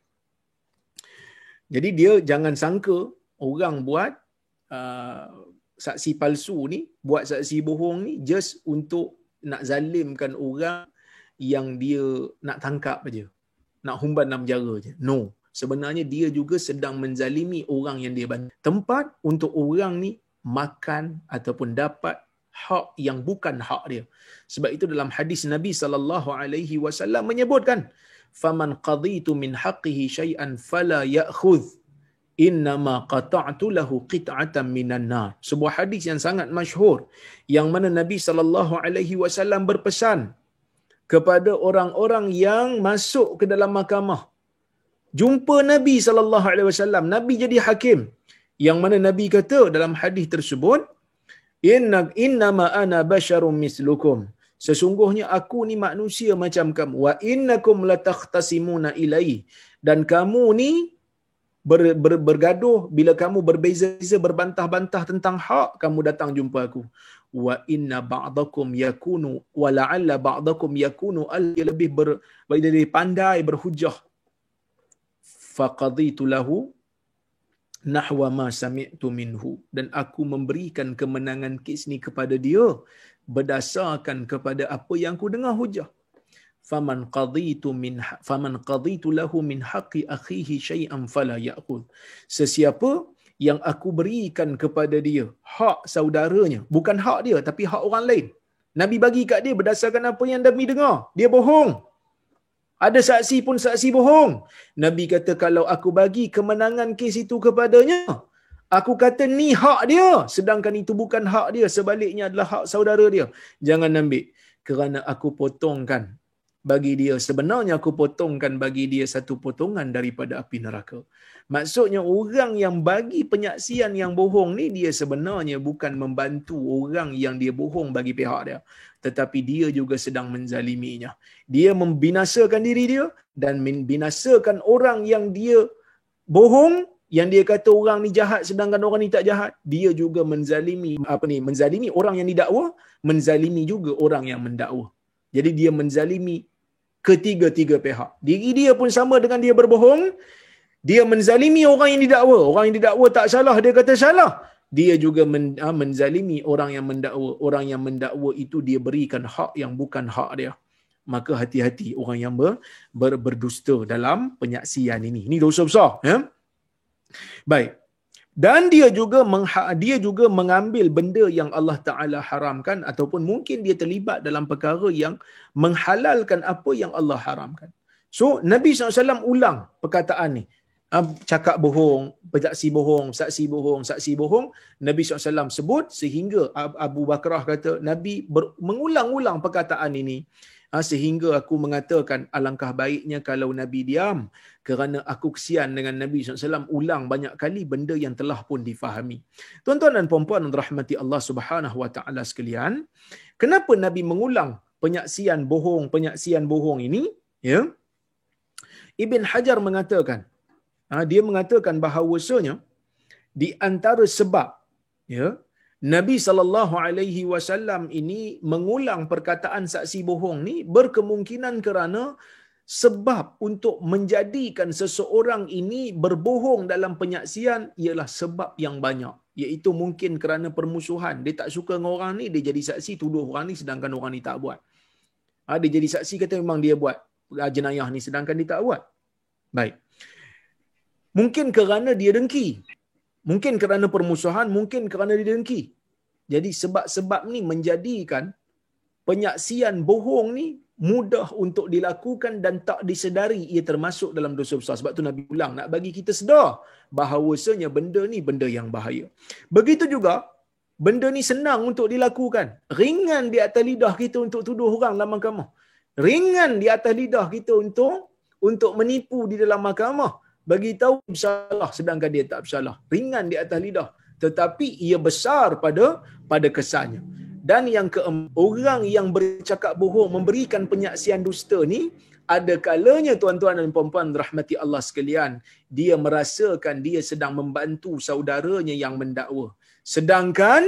Jadi dia jangan sangka orang buat saksi palsu ni, buat saksi bohong ni just untuk nak zalimkan orang yang dia nak tangkap aja, nak humban dalam penjara je. No, sebenarnya dia juga sedang menzalimi orang yang dia bantu. Tempat untuk orang ni makan ataupun dapat hak yang bukan hak dia. Sebab itu dalam hadis Nabi SAW menyebutkan, faman qaditu min haqqihi syai'an fala ya'khudh innama qata'tu lahu qit'atan minan nar. Sebuah hadis yang sangat masyhur yang mana Nabi SAW berpesan kepada orang-orang yang masuk ke dalam mahkamah. Jumpa Nabi SAW, Nabi jadi hakim. Yang mana Nabi kata dalam hadis tersebut, innama ana basyarum mislukum. Sesungguhnya aku ni manusia macam kamu. Wa innakum latakhtasimuna ilai. Dan kamu ni bergaduh bila kamu berbeza-beza, berbantah-bantah tentang hak, kamu datang jumpa aku. Wa inna ba'dakum yakunu wa la'alla ba'dakum yakunu lebih pandai berhujah. Faqaditu lahu nahwa ma sami'tu minhu, dan aku memberikan kemenangan kes ni kepada dia berdasarkan kepada apa yang aku dengar hujah. Faman qaditu lahu min haqqi akhihi syai'an fala ya'khudh. Sesiapa yang aku berikan kepada dia hak saudaranya, bukan hak dia tapi hak orang lain, Nabi bagi kat dia berdasarkan apa yang Nabi dengar, dia bohong. Ada saksi pun saksi bohong. Nabi kata kalau aku bagi kemenangan kes itu kepadanya, aku kata ni hak dia, sedangkan itu bukan hak dia, sebaliknya adalah hak saudara dia. Jangan ambil, kerana aku potongkan bagi dia, sebenarnya aku potongkan bagi dia satu potongan daripada api neraka. Maksudnya orang yang bagi penyaksian yang bohong ni, dia sebenarnya bukan membantu orang yang dia bohong bagi pihak dia, tetapi dia juga sedang menzaliminya. Dia membinasakan diri dia dan membinasakan orang yang dia bohong, yang dia kata orang ni jahat sedangkan orang ni tak jahat. Dia juga menzalimi menzalimi orang yang didakwa, menzalimi juga orang yang mendakwa. Jadi dia menzalimi ketiga-tiga pihak. Diri dia pun sama dengan dia berbohong, dia menzalimi orang yang didakwa. Orang yang didakwa tak salah, dia kata salah. Dia juga menzalimi orang yang mendakwa. Orang yang mendakwa itu dia berikan hak yang bukan hak dia. Maka hati-hati orang yang berdusta dalam penyaksian ini. Ini dosa besar. Ya? Baik. Dan dia juga mengambil benda yang Allah Ta'ala haramkan, ataupun mungkin dia terlibat dalam perkara yang menghalalkan apa yang Allah haramkan. So Nabi SAW ulang perkataan ni. Cakap bohong, saksi bohong. Nabi SAW sebut sehingga Abu Bakrah kata Nabi mengulang-ulang perkataan ini, sehingga aku mengatakan alangkah baiknya kalau Nabi diam, kerana aku kesian dengan Nabi SAW ulang banyak kali benda yang telah pun difahami. Tuan-tuan dan puan-puan rahmati Allah Subhanahu Wa Taala sekalian, kenapa Nabi mengulang penyaksian bohong ini? Ya, Ibn Hajar mengatakan, dia mengatakan bahawasanya di antara sebab, ya, Nabi SAW ini mengulang perkataan saksi bohong ni berkemungkinan kerana sebab untuk menjadikan seseorang ini berbohong dalam penyaksian ialah sebab yang banyak, iaitu mungkin kerana permusuhan. Dia tak suka dengan orang ni, dia jadi saksi tuduh orang ni sedangkan orang ni tak buat. Dia jadi saksi kata memang dia buat jenayah ni sedangkan dia tak buat. Baik. Mungkin kerana dia dengki, mungkin kerana permusuhan, mungkin kerana dia dengki. Jadi sebab-sebab ni menjadikan penyaksian bohong ni mudah untuk dilakukan dan tak disedari ia termasuk dalam dosa besar. Sebab tu Nabi ulang nak bagi kita sedar bahawasanya benda ni benda yang bahaya. Begitu juga Benda ni senang untuk dilakukan. Ringan di atas lidah kita untuk tuduh orang dalam mahkamah. Ringan di atas lidah kita untuk menipu di dalam mahkamah. Bagi tahu bersalah sedangkan dia tak bersalah. Ringan di atas lidah. Tetapi ia besar pada kesannya. Dan yang keempat, orang yang bercakap bohong, memberikan penyaksian dusta ni, ada kalanya tuan-tuan dan puan-puan rahmati Allah sekalian, dia merasakan dia sedang membantu saudaranya yang mendakwa. Sedangkan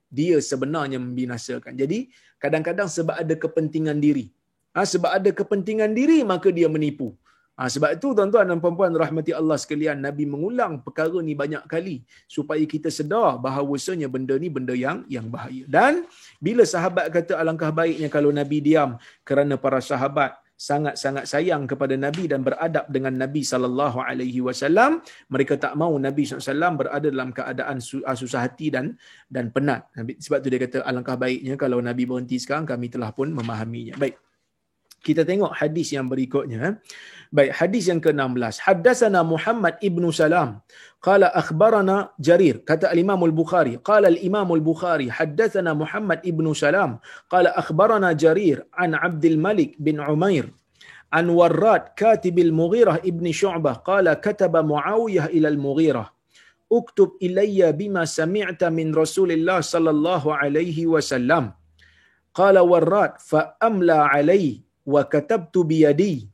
dia sebenarnya membinasakan. Jadi kadang-kadang sebab ada kepentingan diri. Sebab ada kepentingan diri maka dia menipu. Sebab itu tuan-tuan dan puan-puan rahmati Allah sekalian, Nabi mengulang perkara ni banyak kali supaya kita sedar bahawasanya benda ni benda yang bahaya. Dan bila sahabat kata alangkah baiknya kalau Nabi diam, kerana para sahabat sangat-sangat sayang kepada Nabi dan beradab dengan Nabi sallallahu alaihi wasallam, mereka tak mahu Nabi sallallahu alaihi wasallam berada dalam keadaan susah hati dan penat. Sebab tu dia kata alangkah baiknya kalau Nabi berhenti sekarang, kami telah pun memahaminya. Baik. Kita tengok hadis yang berikutnya. Baik, hadis yang ke-16. Haddatsana Muhammad ibnu Salam qala akhbarana Jarir. Kata al-Imam al-Bukhari, qala al-Imam al-Bukhari haddatsana Muhammad ibnu Salam qala akhbarana Jarir an Abdul Malik bin Umair an Warrad katib al-Mughirah ibn Syu'bah qala kataba Muawiyah ila al-Mughirah uktub ilayya bima sami'ta min Rasulillah sallallahu alaihi wasallam. Qala Warrad fa amla alayhi wa katabtu biyadi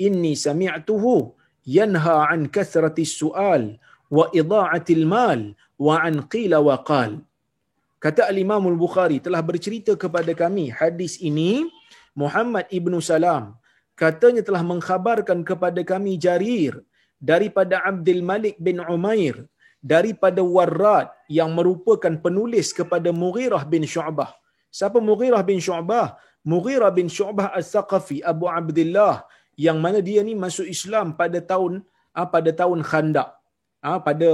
inni sami'tuhu yanha an kathrati su'al wa idha'ati al-mal wa an qila wa qal. Kata al-Imam al-Bukhari telah bercerita kepada kami hadis ini Muhammad ibnu Salam, katanya telah mengkhabarkan kepada kami Jarir daripada Abdul Malik bin Umair daripada Warrad yang merupakan penulis kepada Mughirah bin Syu'bah. Siapa Mughirah bin Syu'bah? Mughirah bin Syu'bah Al-Thaqafi Abu Abdullah, yang mana dia ni masuk Islam pada tahun Khandaq. Pada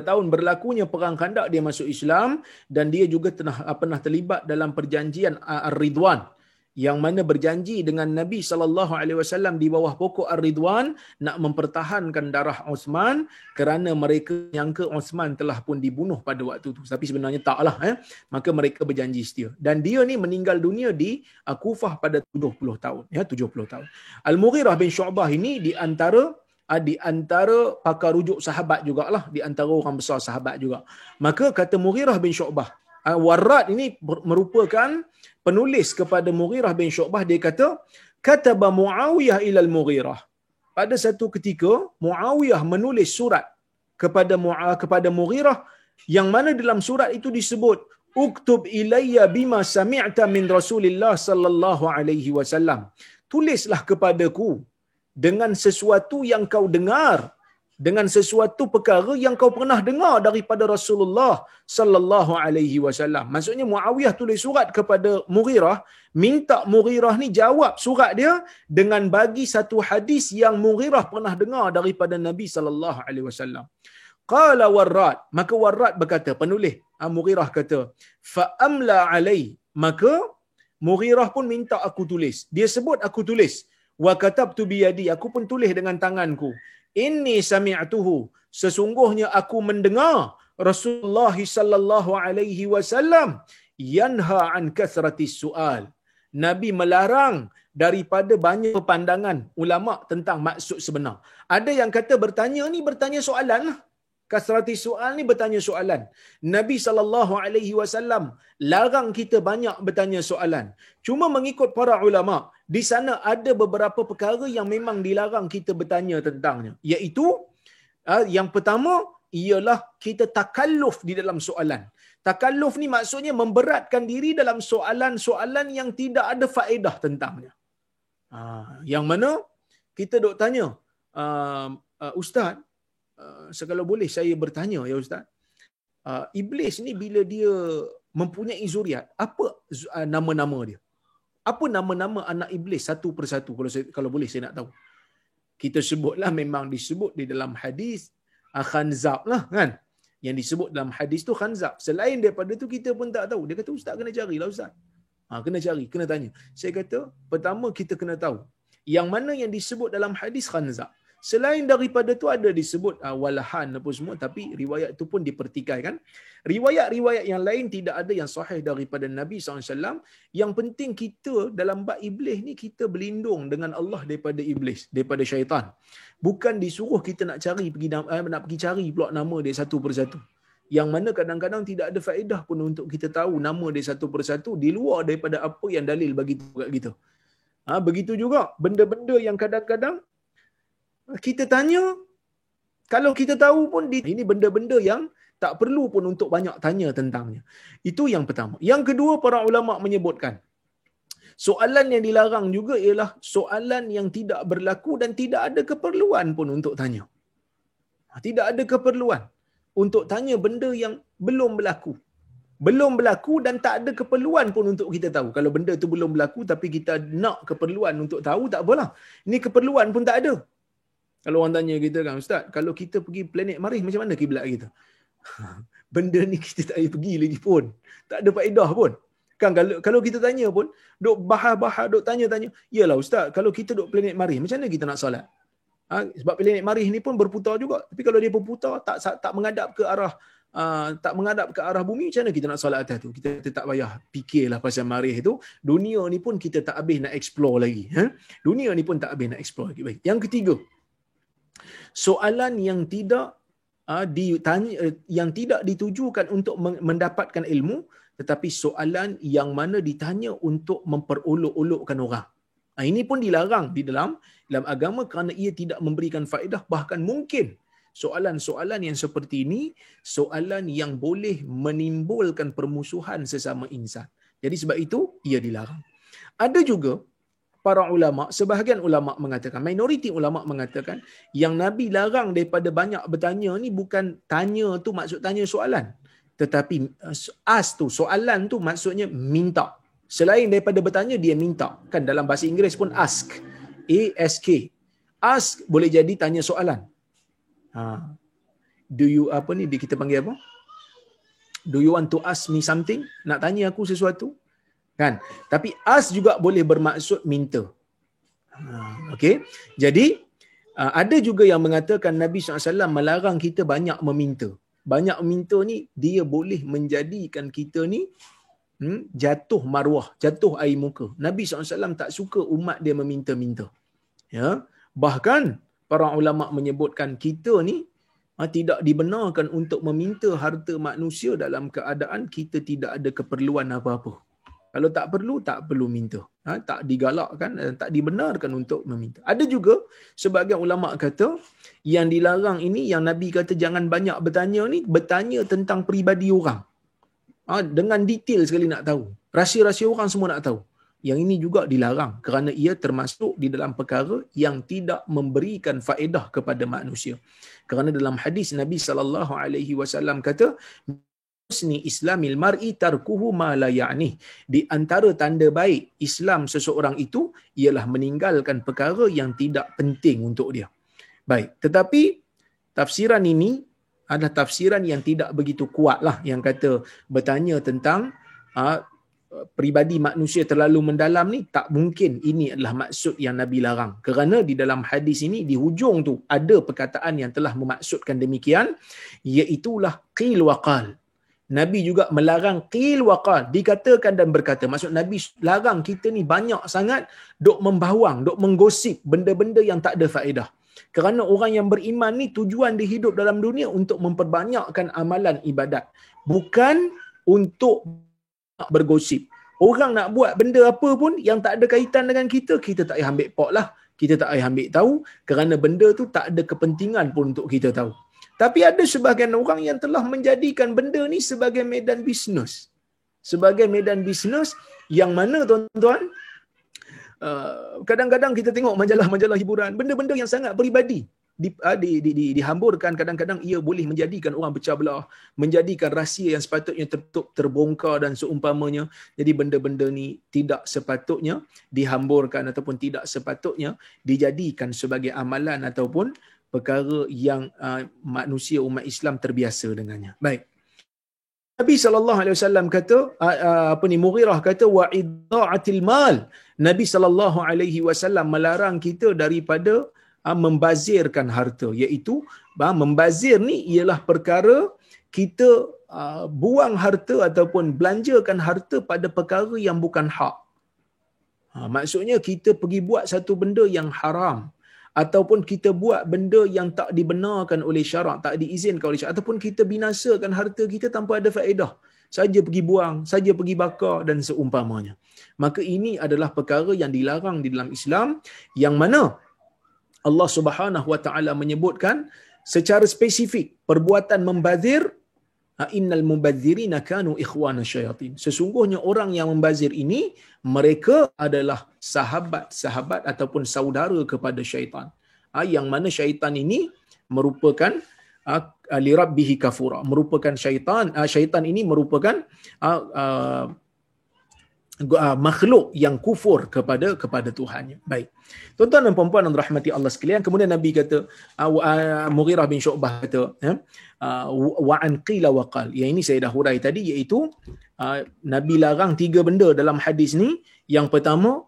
tahun berlakunya perang Khandaq dia masuk Islam, dan dia juga pernah terlibat dalam perjanjian Ar-Ridwan, yang mana berjanji dengan Nabi SAW di bawah pokok Ar-Ridwan nak mempertahankan darah Uthman, kerana mereka nyangka Uthman telah pun dibunuh pada waktu itu, tapi sebenarnya taklah. Maka mereka berjanji setia, dan dia ni meninggal dunia di Kufah pada 70 tahun. 70 tahun. Al-Mughirah bin Syu'bah ini di antara pakar rujuk sahabat jugalah, di antara orang besar sahabat juga. Maka kata Mughirah bin Syu'bah, Warrad ini merupakan penulis kepada Mughirah bin Syu'bah, dia kata kataba Muawiyah ilal Mughirah. Pada satu ketika Muawiyah menulis surat kepada Mughirah, yang mana dalam surat itu disebut uktub ilayya bima sami'ta min Rasulillah sallallahu alaihi wasallam. Tulislah kepadaku dengan sesuatu yang kau dengar, dengan sesuatu perkara yang kau pernah dengar daripada Rasulullah sallallahu alaihi wasallam. Maksudnya Muawiyah tulis surat kepada Mughirah, minta Mughirah ni jawab surat dia dengan bagi satu hadis yang Mughirah pernah dengar daripada Nabi sallallahu alaihi wasallam. Qala Warrad, maka Warrad berkata, penulis Mughirah kata, fa amla alai, maka Mughirah pun minta aku tulis. Dia sebut aku tulis. Wa katabtu biyadi, aku pun tulis dengan tanganku. Inni sami'tuhu, sesungguhnya aku mendengar Rasulullah sallallahu alaihi wasallam yanha an kathrati su'al. Nabi melarang daripada banyak pandangan ulama tentang maksud sebenar. Ada yang kata bertanya soalan lah. Kasrati soal ni bertanya soalan. Nabi sallallahu alaihi wasallam larang kita banyak bertanya soalan. Cuma mengikut para ulama, di sana ada beberapa perkara yang memang dilarang kita bertanya tentangnya. Iaitu yang pertama ialah kita takalluf di dalam soalan. Takalluf ni maksudnya memberatkan diri dalam soalan-soalan yang tidak ada faedah tentangnya. Yang mana kita dok tanya, Ustaz, segala boleh saya bertanya ya Ustaz, iblis ni bila dia mempunyai zuriat, apa nama-nama dia? Apa nama-nama anak iblis satu persatu, kalau boleh saya nak tahu. Kita sebutlah, memang disebut di dalam hadis Khanzab lah kan. Yang disebut dalam hadis tu Khanzab. Selain daripada tu kita pun tak tahu. Dia kata Ustaz kena carilah Ustaz. Kena cari, kena tanya. Saya kata pertama kita kena tahu yang mana yang disebut dalam hadis Khanzab. Selain daripada tu ada disebut walahan apa semua, tapi riwayat tu pun dipertikaikan. Riwayat-riwayat yang lain tidak ada yang sahih daripada Nabi SAW. Yang penting kita dalam bab iblis ni, kita berlindung dengan Allah daripada iblis, daripada syaitan. Bukan disuruh kita nak cari nak pergi cari pula nama dia satu persatu. Yang mana kadang-kadang tidak ada faedah pun untuk kita tahu nama dia satu persatu di luar daripada apa yang dalil bagi kat kita. Begitu juga benda-benda yang kadang-kadang kita tanya, kalau kita tahu pun ini benda-benda yang tak perlu pun untuk banyak tanya tentangnya. Itu yang pertama. Yang kedua, para ulama menyebutkan soalan yang dilarang juga ialah soalan yang tidak berlaku dan tidak ada keperluan pun untuk tanya. Tidak ada keperluan untuk tanya benda yang belum berlaku. Belum berlaku dan tak ada keperluan pun untuk kita tahu. Kalau benda tu belum berlaku tapi kita nak keperluan untuk tahu, tak apalah. Ini keperluan pun tak ada. Kalau orang tanya kita kan, Ustaz, kalau kita pergi planet Marikh, macam mana kiblat kita? Benda ni kita tak payah pergi lagi pun. Tak ada faedah pun. Kan kalau kita tanya pun, duk bahas-bahas, duk tanya-tanya. Yalah Ustaz, kalau kita duk planet Marikh, macam mana kita nak solat? Sebab planet Marikh ni pun berputar juga. Tapi kalau dia berputar, tak menghadap ke arah bumi, macam mana kita nak solat atas tu? Kita tak payah fikirlah pasal Marikh tu. Dunia ni pun kita tak habis nak explore lagi. Dunia ni pun tak habis nak explore lagi. Baik. Yang ketiga, soalan yang tidak ditujukan untuk mendapatkan ilmu, tetapi soalan yang mana ditanya untuk memperolok-olokkan orang. Ini pun dilarang di dalam agama kerana ia tidak memberikan faedah. Bahkan mungkin soalan-soalan yang seperti ini, soalan yang boleh menimbulkan permusuhan sesama insan. Jadi sebab itu ia dilarang. Ada juga para ulama, sebahagian ulama mengatakan, minoriti ulama mengatakan, yang Nabi larang daripada banyak bertanya ni bukan tanya tu maksud tanya soalan, tetapi soalan tu maksudnya minta. Selain daripada bertanya, dia minta. Kan dalam bahasa Inggeris pun ask. A-S-K. Ask boleh jadi tanya soalan. Do you, kita panggil apa? Do you want to ask me something? Nak tanya aku sesuatu? Kan? Tapi ask juga boleh bermaksud minta. Okey. Jadi ada juga yang mengatakan Nabi SAW melarang kita banyak meminta. Banyak meminta ni dia boleh menjadikan kita ni jatuh maruah, jatuh air muka. Nabi SAW tak suka umat dia meminta-minta. Ya. Bahkan para ulama menyebutkan kita ni tidak dibenarkan untuk meminta harta manusia dalam keadaan kita tidak ada keperluan apa-apa. Kalau tak perlu minta. Tak digalakkan, tak dibenarkan untuk meminta. Ada juga sebagian ulama kata yang dilarang ini, yang Nabi kata jangan banyak bertanya ni, bertanya tentang peribadi orang. Dengan detail sekali nak tahu. Rahsia-rahsia orang semua nak tahu. Yang ini juga dilarang kerana ia termasuk di dalam perkara yang tidak memberikan faedah kepada manusia. Kerana dalam hadis Nabi SAW kata, husni islamil mar'i tarkuhu ma la ya'ni. Di antara tanda baik Islam seseorang itu ialah meninggalkan perkara yang tidak penting untuk dia. Baik, tetapi tafsiran ini adalah tafsiran yang tidak begitu kuatlah, yang kata bertanya tentang peribadi manusia terlalu mendalam ni, tak mungkin ini adalah maksud yang Nabi larang. Kerana di dalam hadis ini di hujung tu ada perkataan yang telah memaksudkan demikian, iaitulah qil wa qal. Nabi juga melarang qil wa qal, dikatakan dan berkata. Maksud Nabi larang kita ni banyak sangat dok membawang, dok menggosip benda-benda yang tak ada faedah. Kerana orang yang beriman ni tujuan dia hidup dalam dunia untuk memperbanyakkan amalan ibadat, bukan untuk bergosip. Orang nak buat benda apa pun yang tak ada kaitan dengan kita, kita tak payah ambil pok lah. Kita tak payah ambil tahu kerana benda tu tak ada kepentingan pun untuk kita tahu. Tapi ada sebahagian orang yang telah menjadikan benda ni sebagai medan bisnes. Sebagai medan bisnes yang mana tuan-tuan, kadang-kadang kita tengok majalah-majalah hiburan, benda-benda yang sangat peribadi dihamburkan. Kadang-kadang ia boleh menjadikan orang pecah belah, menjadikan rahsia yang sepatutnya tertutup terbongkar dan seumpamanya. Jadi benda-benda ni tidak sepatutnya dihamburkan ataupun tidak sepatutnya dijadikan sebagai amalan ataupun perkara yang manusia umat Islam terbiasa dengannya. Baik. Nabi SAW kata, Mughirah kata, wa idda'atil mal. Nabi SAW melarang kita daripada membazirkan harta, iaitu membazir ni ialah perkara kita buang harta ataupun belanjakan harta pada perkara yang bukan hak. Maksudnya kita pergi buat satu benda yang haram, ataupun kita buat benda yang tak dibenarkan oleh syarak, tak diizinkan oleh syarak, ataupun kita binasakan harta kita tanpa ada faedah, saja pergi buang, saja pergi bakar dan seumpamanya. Maka ini adalah perkara yang dilarang di dalam Islam, yang mana Allah Subhanahu wa taala menyebutkan secara spesifik perbuatan membazir, innal mubadzirina kanu ikhwana syayatin. Sesungguhnya orang yang membazir ini mereka adalah sahabat-sahabat ataupun saudara kepada syaitan. Yang mana syaitan ini merupakan li rabbihi kafura, merupakan syaitan ini merupakan makhluk yang kufur kepada Tuhannya. Baik. Tuan-tuan dan puan-puan yang dirahmati Allah sekalian, kemudian Nabi kata, Mughirah bin Syu'bah kata, wa an qila wa qal. Yang ini saya dah hurai tadi, iaitu Nabi larang 3 benda dalam hadis ni. Yang pertama,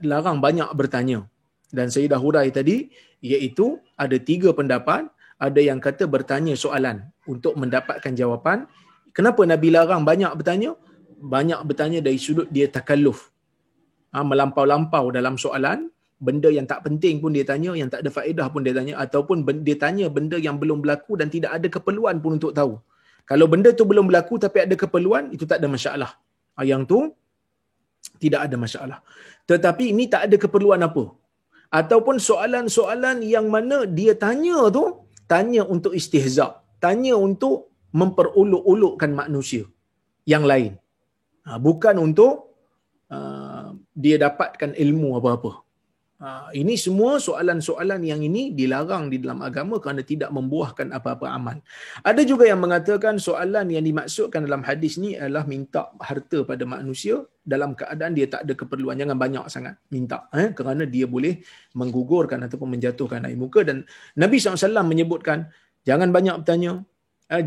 larang banyak bertanya. Dan saya dah hurai tadi, iaitu ada 3 pendapat. Ada yang kata bertanya soalan untuk mendapatkan jawapan. Kenapa Nabi larang banyak bertanya? Banyak bertanya dari sudut dia takalluf, melampau-lampau dalam soalan, benda yang tak penting pun dia tanya, yang tak ada faedah pun dia tanya, ataupun dia tanya benda yang belum berlaku dan tidak ada keperluan pun untuk tahu. Kalau benda tu belum berlaku tapi ada keperluan, itu tak ada masalah. Yang tu tidak ada masalah. Tetapi ini tak ada keperluan apa. Ataupun soalan-soalan yang mana dia tanya tu, tanya untuk istihza, tanya untuk memperolok-olokkan manusia yang lain. Bukan untuk dia dapatkan ilmu apa-apa. Ini semua soalan-soalan yang ini dilarang di dalam agama kerana tidak membuahkan apa-apa amal. Ada juga yang mengatakan soalan yang dimaksudkan dalam hadis ni adalah minta harta pada manusia dalam keadaan dia tak ada keperluan. Jangan banyak sangat minta, kerana dia boleh menggugurkan ataupun menjatuhkan air muka. Dan Nabi SAW menyebutkan jangan banyak bertanya,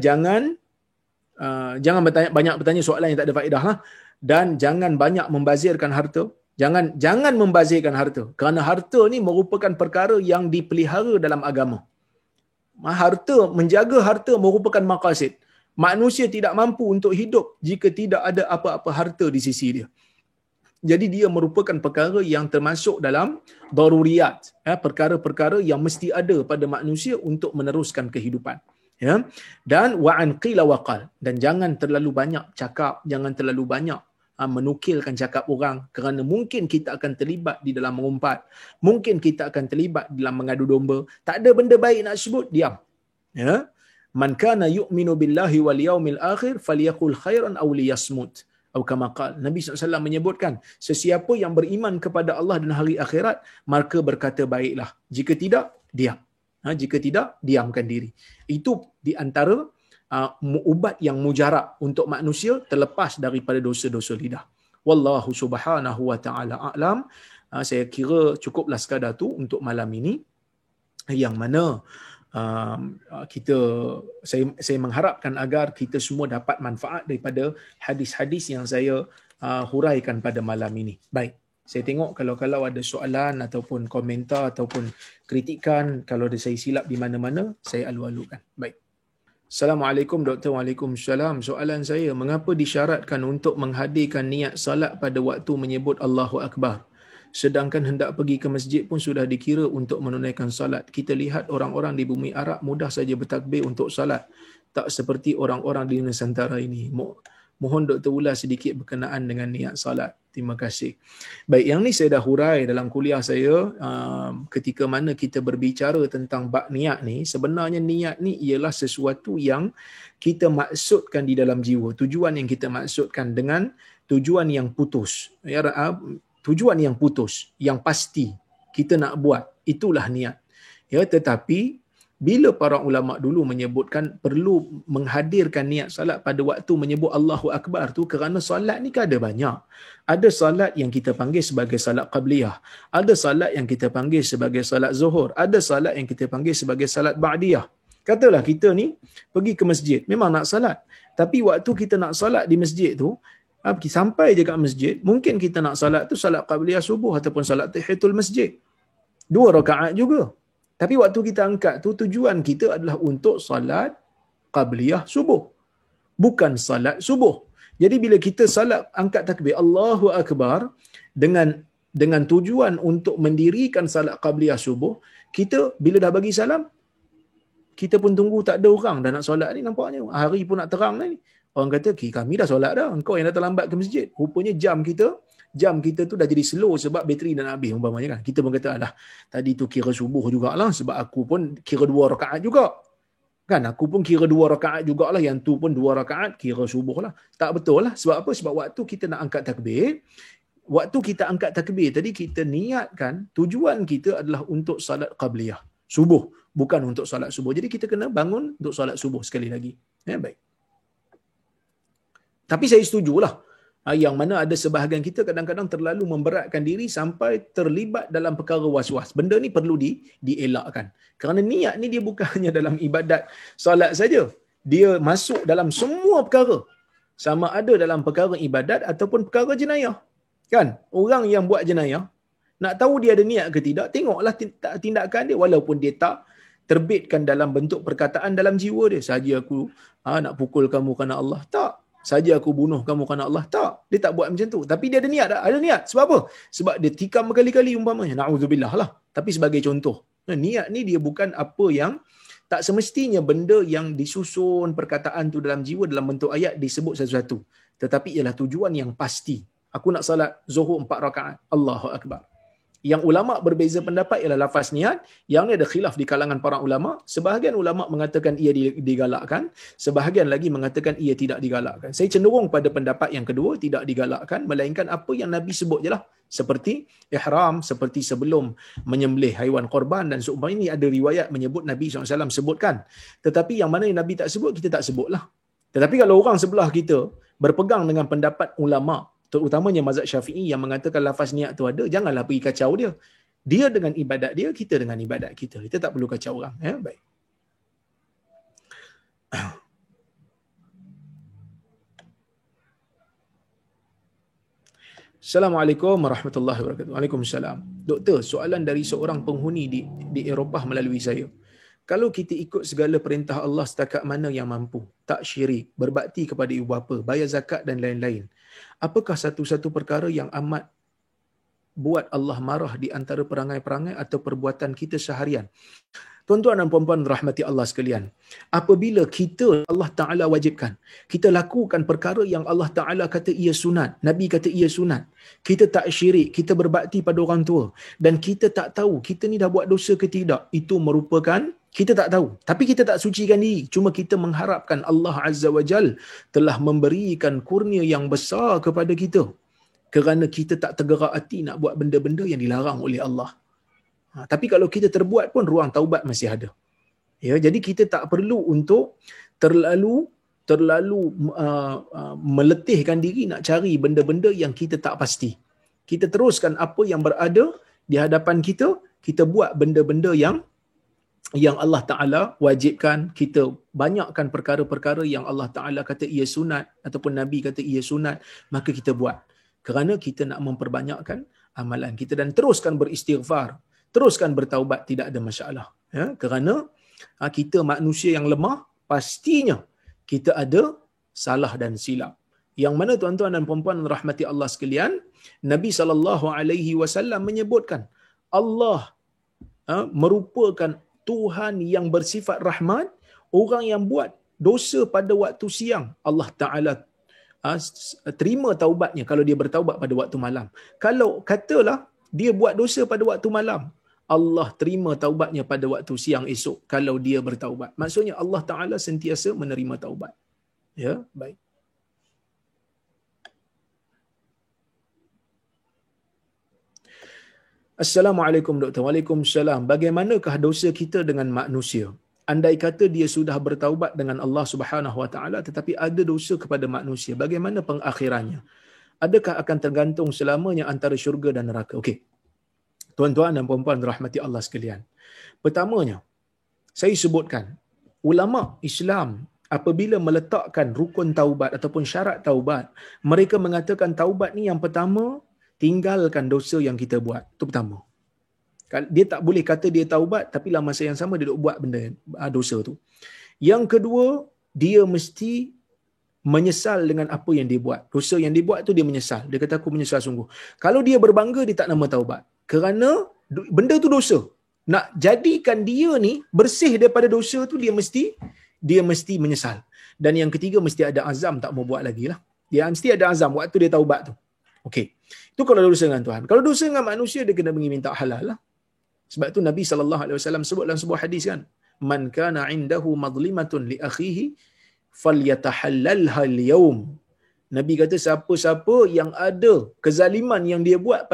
jangan banyak bertanya soalan yang tak ada faedah lah, dan jangan banyak membazirkan harta. Jangan membazirkan harta, kerana harta ni merupakan perkara yang dipelihara dalam agama. Menjaga harta merupakan maqasid. Manusia tidak mampu untuk hidup jika tidak ada apa-apa harta di sisi dia. Jadi dia merupakan perkara yang termasuk dalam daruriyat, perkara-perkara yang mesti ada pada manusia untuk meneruskan kehidupan. Dan wa'an qila waqal, dan jangan terlalu banyak cakap, jangan terlalu banyak menukilkan cakap orang, kerana mungkin kita akan terlibat di dalam mengumpat, mungkin kita akan terlibat dalam mengadu domba. Tak ada benda baik nak sebut, diam. Man kana yu'minu billahi wal yaumil akhir falyaqul khairan aw liyasmut, atau kama qala. Nabi SAW menyebutkan, sesiapa yang beriman kepada Allah dan hari akhirat, maka berkata baiklah, jika tidak, diam. Jika tidak, diamkan diri. Itu di antara ubat yang mujarab untuk manusia terlepas daripada dosa-dosa lidah. Wallahu subhanahu wa ta'ala a'lam. Saya kira cukuplah sekadar tu untuk malam ini, yang mana saya mengharapkan agar kita semua dapat manfaat daripada hadis-hadis yang saya huraikan pada malam ini. Baik, saya tengok kalau ada soalan ataupun komentar ataupun kritikan, kalau ada saya silap di mana-mana, saya alu-alukan. Baik. Assalamualaikum Doktor. Waalaikumsalam. Soalan saya, mengapa disyaratkan untuk menghadirkan niat salat pada waktu menyebut Allahu Akbar? Sedangkan hendak pergi ke masjid pun sudah dikira untuk menunaikan salat. Kita lihat orang-orang di bumi Arab mudah saja bertakbir untuk salat, tak seperti orang-orang di Nusantara ini. Mohon Doktor ulas sedikit berkenaan dengan niat salat. Terima kasih. Baik, yang ni saya dah hurai dalam kuliah saya ketika mana kita berbicara tentang bab niat ni. Sebenarnya niat ni ialah sesuatu yang kita maksudkan di dalam jiwa. Tujuan yang kita maksudkan dengan tujuan yang putus. Tujuan yang putus, yang pasti kita nak buat, itulah niat. Tetapi bila para ulama dulu menyebutkan perlu menghadirkan niat salat pada waktu menyebut Allahu Akbar tu, kerana salat ni kan ada banyak. Ada salat yang kita panggil sebagai salat qabliyah, ada salat yang kita panggil sebagai salat zuhur, ada salat yang kita panggil sebagai salat ba'diyah. Katalah kita ni pergi ke masjid, memang nak salat, tapi waktu kita nak salat di masjid tu, sampai je kat masjid, mungkin kita nak salat tu salat qabliyah subuh ataupun salat tahiyatul masjid, 2 rakaat juga. Tapi waktu kita angkat tu, tujuan kita adalah untuk salat qabliyah subuh, bukan salat subuh. Jadi bila kita salat angkat takbir Allahu Akbar dengan tujuan untuk mendirikan salat qabliyah subuh, kita bila dah bagi salam, kita pun tunggu tak ada orang dah nak solat ni, nampaknya hari pun nak terang ni. Orang kata, kami dah solat dah, engkau yang dah terlambat ke masjid. Rupanya jam kita tu dah jadi slow sebab bateri dah nak habis umpamanya kan. Kita pun kata, alah, tadi tu kira subuh jugalah sebab aku pun kira 2 rakaat juga. Kan, aku pun kira 2 rakaat jugalah, yang tu pun 2 rakaat kira subuh lah. Tak betul lah. Sebab apa? Sebab waktu kita nak angkat takbir, waktu kita angkat takbir tadi, kita niatkan tujuan kita adalah untuk salat qabliyah subuh, bukan untuk salat subuh. Jadi kita kena bangun untuk salat subuh sekali lagi. Baik. Tapi saya setujulah, yang mana ada sebahagian kita kadang-kadang terlalu memberatkan diri sampai terlibat dalam perkara was-was. Benda ni perlu dielakkan. Kerana niat ni dia bukan hanya dalam ibadat salat saja. Dia masuk dalam semua perkara. Sama ada dalam perkara ibadat ataupun perkara jenayah. Kan? Orang yang buat jenayah, nak tahu dia ada niat ke tidak, tengoklah tindakan dia. Walaupun dia tak terbitkan dalam bentuk perkataan dalam jiwa dia. Saja aku nak pukul kamu kerana Allah. Tak. Saja aku bunuh kamu kerana Allah. Tak. Dia tak buat macam tu. Tapi dia ada niat tak? Ada niat. Sebab apa? Sebab dia tikam berkali-kali umpamanya. Na'udzubillah lah. Tapi sebagai contoh. Niat ni dia bukan apa yang tak semestinya benda yang disusun perkataan tu dalam jiwa dalam bentuk ayat disebut satu-satu. Tetapi ialah tujuan yang pasti. Aku nak salat zuhur 4 rakaat. Allahu Akbar. Yang ulama berbeza pendapat ialah lafaz niat. Yang ni ada khilaf di kalangan para ulama. Sebahagian ulama mengatakan ia digalakkan, sebahagian lagi mengatakan ia tidak digalakkan. Saya cenderung pada pendapat yang kedua, tidak digalakkan, melainkan apa yang Nabi sebut je lah. Seperti ihram, seperti sebelum menyembelih haiwan korban dan seumpama ini ada riwayat menyebut Nabi SAW sebutkan. Tetapi yang mana yang Nabi tak sebut, kita tak sebut lah. Tetapi kalau orang sebelah kita berpegang dengan pendapat ulama, terutamanya mazhab Syafi'i yang mengatakan lafaz niat tu ada, janganlah pergi kacau dia. Dia dengan ibadat dia, kita dengan ibadat kita. Kita tak perlu kacau orang. Baik. Assalamualaikum warahmatullahi wabarakatuh. Waalaikumsalam. Doktor, soalan dari seorang penghuni di Eropah melalui saya. Kalau kita ikut segala perintah Allah setakat mana yang mampu, tak syirik, berbakti kepada ibu bapa, bayar zakat dan lain-lain, apakah satu-satu perkara yang amat buat Allah marah di antara perangai-perangai atau perbuatan kita seharian? Tuan-tuan dan puan-puan rahmati Allah sekalian, apabila kita Allah Ta'ala wajibkan, kita lakukan perkara yang Allah Ta'ala kata ia sunat, Nabi kata ia sunat, kita tak syirik, kita berbakti pada orang tua, dan kita tak tahu kita ni dah buat dosa ke tidak, itu merupakan, kita tak tahu, tapi kita tak sucikan diri, cuma kita mengharapkan Allah Azza wa Jal telah memberikan kurnia yang besar kepada kita, kerana kita tak tergerak hati nak buat benda-benda yang dilarang oleh Allah. Tapi kalau kita terbuat pun ruang taubat masih ada. Ya, jadi kita tak perlu untuk terlalu meletihkan diri nak cari benda-benda yang kita tak pasti. Kita teruskan apa yang berada di hadapan kita, kita buat benda-benda yang Allah Ta'ala wajibkan, kita banyakkan perkara-perkara yang Allah Ta'ala kata ia sunat ataupun Nabi kata ia sunat, maka kita buat. Kerana kita nak memperbanyakkan amalan kita dan teruskan beristighfar, teruskan bertaubat, tidak ada masalah. Ya, kerana kita manusia yang lemah, pastinya kita ada salah dan silap. Yang mana tuan-tuan dan puan-puan rahmati Allah sekalian, Nabi SAW menyebutkan Allah merupakan Tuhan yang bersifat rahmat. Orang yang buat dosa pada waktu siang, Allah Ta'ala terima taubatnya kalau dia bertaubat pada waktu malam. Kalau katalah dia buat dosa pada waktu malam, Allah terima taubatnya pada waktu siang esok kalau dia bertaubat. Maksudnya Allah Ta'ala sentiasa menerima taubat. Ya, baik. Assalamualaikum doktor. Waalaikumsalam. Bagaimanakah dosa kita dengan manusia? Andai kata dia sudah bertaubat dengan Allah Subhanahu Wa Taala tetapi ada dosa kepada manusia, bagaimana pengakhirannya? Adakah akan tergantung selamanya antara syurga dan neraka? Okey. Tuan-tuan dan puan-puan rahmati Allah sekalian. Pertamanya, saya sebutkan, ulama Islam apabila meletakkan rukun taubat ataupun syarat taubat, mereka mengatakan taubat ni yang pertama, tinggalkan dosa yang kita buat. Itu pertama. Dia tak boleh kata dia taubat tapi dalam masa yang sama dia duk buat benda dosa tu. Yang kedua, dia mesti menyesal dengan apa yang dia buat. Dosa yang dia buat tu dia menyesal. Dia kata aku menyesal sungguh. Kalau dia berbangga, dia tak nama taubat. Kerana benda tu dosa. Nak jadikan dia ni bersih daripada dosa tu, dia mesti menyesal. Dan yang ketiga, mesti ada azam tak mau buat lagi lah. Dia mesti ada azam waktu dia taubat tu. Okey. Itu kalau dosa dengan Tuhan. Kalau dosa dengan manusia, dia kena pergi minta halal lah. Sebab tu Nabi SAW sebut dalam sebuah hadis kan, man kana indahu madlimatun li akhihi falyatahallalha al-yawm. Nabi kata siapa-siapa yang ada kezaliman yang dia buat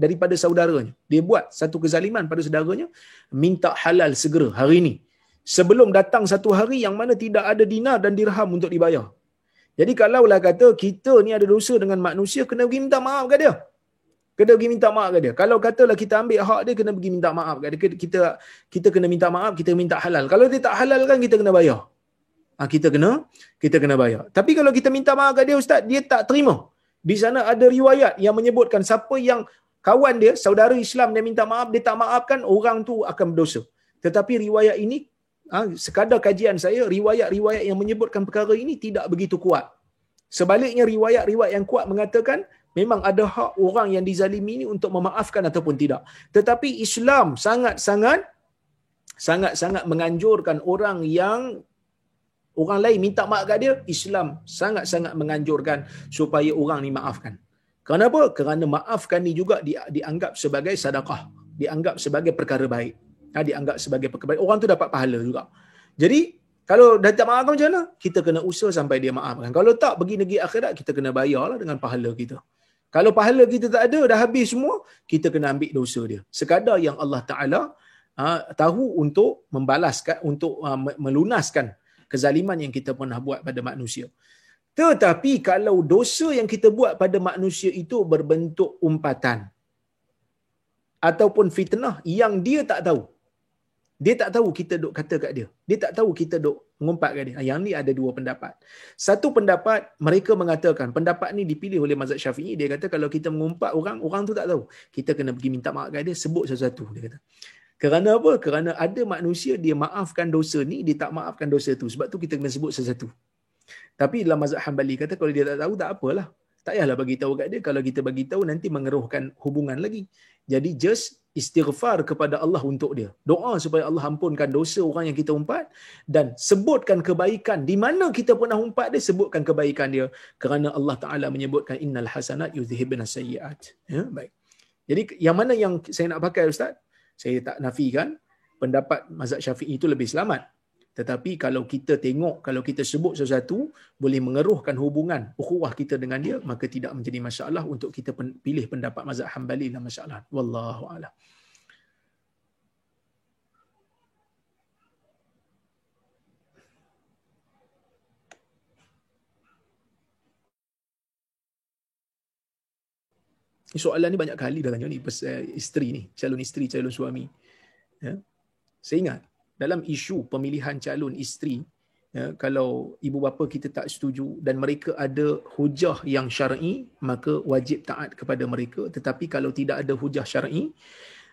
daripada saudaranya, dia buat satu kezaliman pada saudaranya, minta halal segera hari ini, sebelum datang satu hari yang mana tidak ada dinar dan dirham untuk dibayar. Jadi kalaulah kata kita ni ada dosa dengan manusia, kena pergi minta maaf kat dia. Kena pergi minta maaf kat dia. Kalau katalah kita ambil hak dia, kena pergi minta maaf kat dia. Kita kena minta maaf, kita minta halal. Kalau dia tak halal kan, kita kena bayar. Kita kena bayar. Tapi kalau kita minta maaf kat dia, ustaz, dia tak terima. Di sana ada riwayat yang menyebutkan siapa yang kawan dia, saudara Islam, dia minta maaf, dia tak maafkan, orang tu akan berdosa. Tetapi riwayat ini, sekadar kajian saya, riwayat-riwayat yang menyebutkan perkara ini tidak begitu kuat. Sebaliknya riwayat-riwayat yang kuat mengatakan memang ada hak orang yang dizalimi ini untuk memaafkan ataupun tidak. Tetapi Islam sangat-sangat menganjurkan orang lain minta maaf kat dia. Islam sangat-sangat menganjurkan supaya orang ni maafkan. Kenapa? Kerana maafkan ni juga dianggap sebagai sedekah, dianggap sebagai perkara baik. Dianggap sebagai perkara baik. Orang tu dapat pahala juga. Jadi kalau dah tak maafkan macam mana? Kita kena usaha sampai dia maafkan. Kalau tak, pergi negeri akhirat, kita kena bayarlah dengan pahala kita. Kalau pahala kita tak ada, dah habis semua, kita kena ambil dosa dia. Sekadar yang Allah Ta'ala tahu untuk membalaskan, untuk melunaskan kezaliman yang kita pernah buat pada manusia. Tetapi kalau dosa yang kita buat pada manusia itu berbentuk umpatan ataupun fitnah yang dia tak tahu. Dia tak tahu kita duk kata kat dia. Dia tak tahu kita duk mengumpat kat dia. Yang ni ada dua pendapat. Satu pendapat, mereka mengatakan, pendapat ni dipilih oleh mazhab Syafi'i. Dia kata kalau kita mengumpat orang tu tak tahu. Kita kena pergi minta maaf kat dia, sebut sesuatu. Dia kata. Kerana apa? Kerana ada manusia dia maafkan dosa ni, dia tak maafkan dosa tu. Sebab tu kita kena sebut sesuatu. Tapi dalam mazhab Hanbali kata kalau dia tak tahu, tak apalah. Tak payahlah bagi tahu kat dia. Kalau kita bagi tahu nanti mengeruhkan hubungan lagi. Jadi just istighfar kepada Allah untuk dia. Doa supaya Allah ampunkan dosa orang yang kita umpat dan sebutkan kebaikan di mana kita pernah umpat dia, sebutkan kebaikan dia kerana Allah Taala menyebutkan innal hasanat yuzhibna sayyiat. Ya, baik. Jadi yang mana yang saya nak pakai, ustaz? Saya tak nafikan pendapat mazhab Syafi'i itu lebih selamat. Tetapi kalau kita tengok, kalau kita sebut sesuatu boleh mengeruhkan hubungan ukhuwah kita dengan dia, maka tidak menjadi masalah untuk kita pilih pendapat mazhab Hanbali dalam masalah. Wallahu a'lam. Soalan ni banyak kali dah tanya ni pasal isteri ni, calon isteri, calon suami. Ya. Saya ingat dalam isu pemilihan calon isteri, ya, kalau ibu bapa kita tak setuju dan mereka ada hujah yang syar'i, maka wajib taat kepada mereka. Tetapi kalau tidak ada hujah syar'i,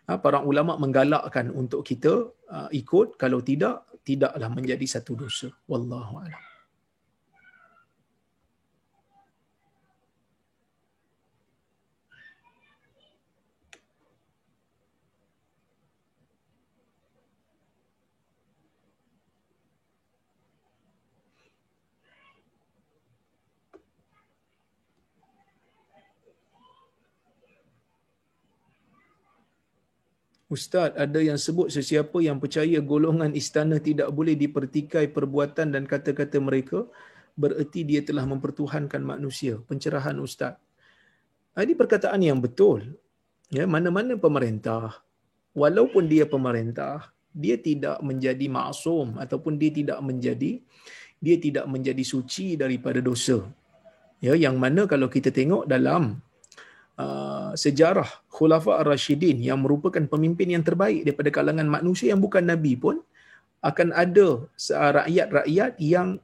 para ulama menggalakkan untuk kita ikut. Kalau tidak, tidaklah menjadi satu dosa. Wallahu a'lam. Ustaz, ada yang sebut sesiapa yang percaya golongan istana tidak boleh dipertikai perbuatan dan kata-kata mereka, bererti dia telah mempertuhankan manusia. Pencerahan Ustaz. Ini perkataan yang betul. Ya, mana-mana pemerintah, walaupun dia pemerintah, dia tidak menjadi maksum ataupun dia tidak menjadi suci daripada dosa. Ya, yang mana kalau kita tengok dalam sejarah Khulafa Ar-Rashidin yang merupakan pemimpin yang terbaik daripada kalangan manusia yang bukan Nabi pun, akan ada rakyat-rakyat yang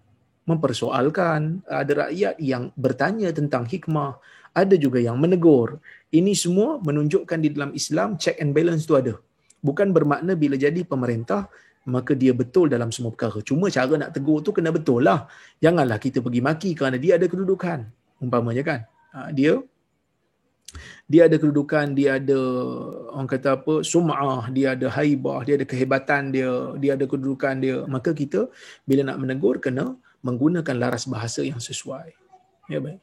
mempersoalkan, ada rakyat yang bertanya tentang hikmah, ada juga yang menegur. Ini semua menunjukkan di dalam Islam check and balance tu ada. Bukan bermakna bila jadi pemerintah maka dia betul dalam semua perkara. Cuma cara nak tegur tu kena betul lah. Janganlah kita pergi maki kerana dia ada kedudukan. Umpamanya kan. Dia ada kedudukan, dia ada orang kata apa, sum'ah, dia ada haibah, dia ada kehebatan dia ada kedudukan dia. Maka kita bila nak menegur kena menggunakan laras bahasa yang sesuai. Ya, baik.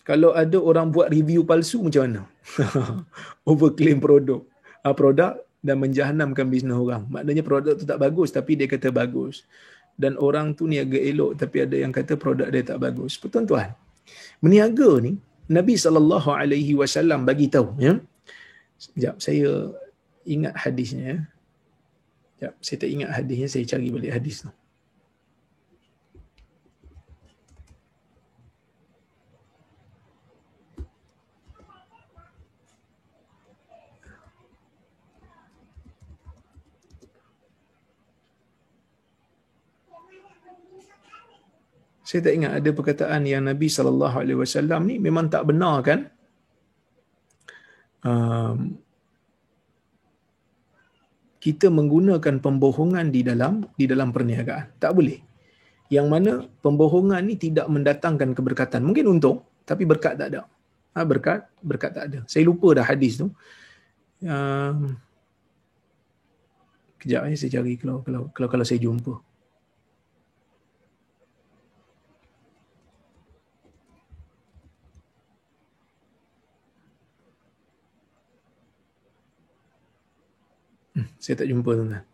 Kalau ada orang buat review palsu macam mana? Overclaim produk dan menjahanamkan bisnes orang. Maknanya produk tu tak bagus tapi dia kata bagus. Dan orang tu niaga elok tapi ada yang kata produk dia tak bagus. Tuan-tuan, meniaga ni Nabi SAW bagi tahu, ya. Sekejap, saya ingat hadisnya, ya. Sekejap, saya tak ingat hadisnya, saya cari balik hadis tu. Saya tak ingat ada perkataan yang Nabi SAW ni memang tak benar kan? Kita menggunakan pembohongan di dalam perniagaan. Tak boleh. Yang mana pembohongan ni tidak mendatangkan keberkatan. Mungkin untung, tapi berkat tak ada. Berkat tak ada. Saya lupa dah hadis tu. Kejap saya cari kalau saya jumpa. Saya tak jumpa, tuan-tuan.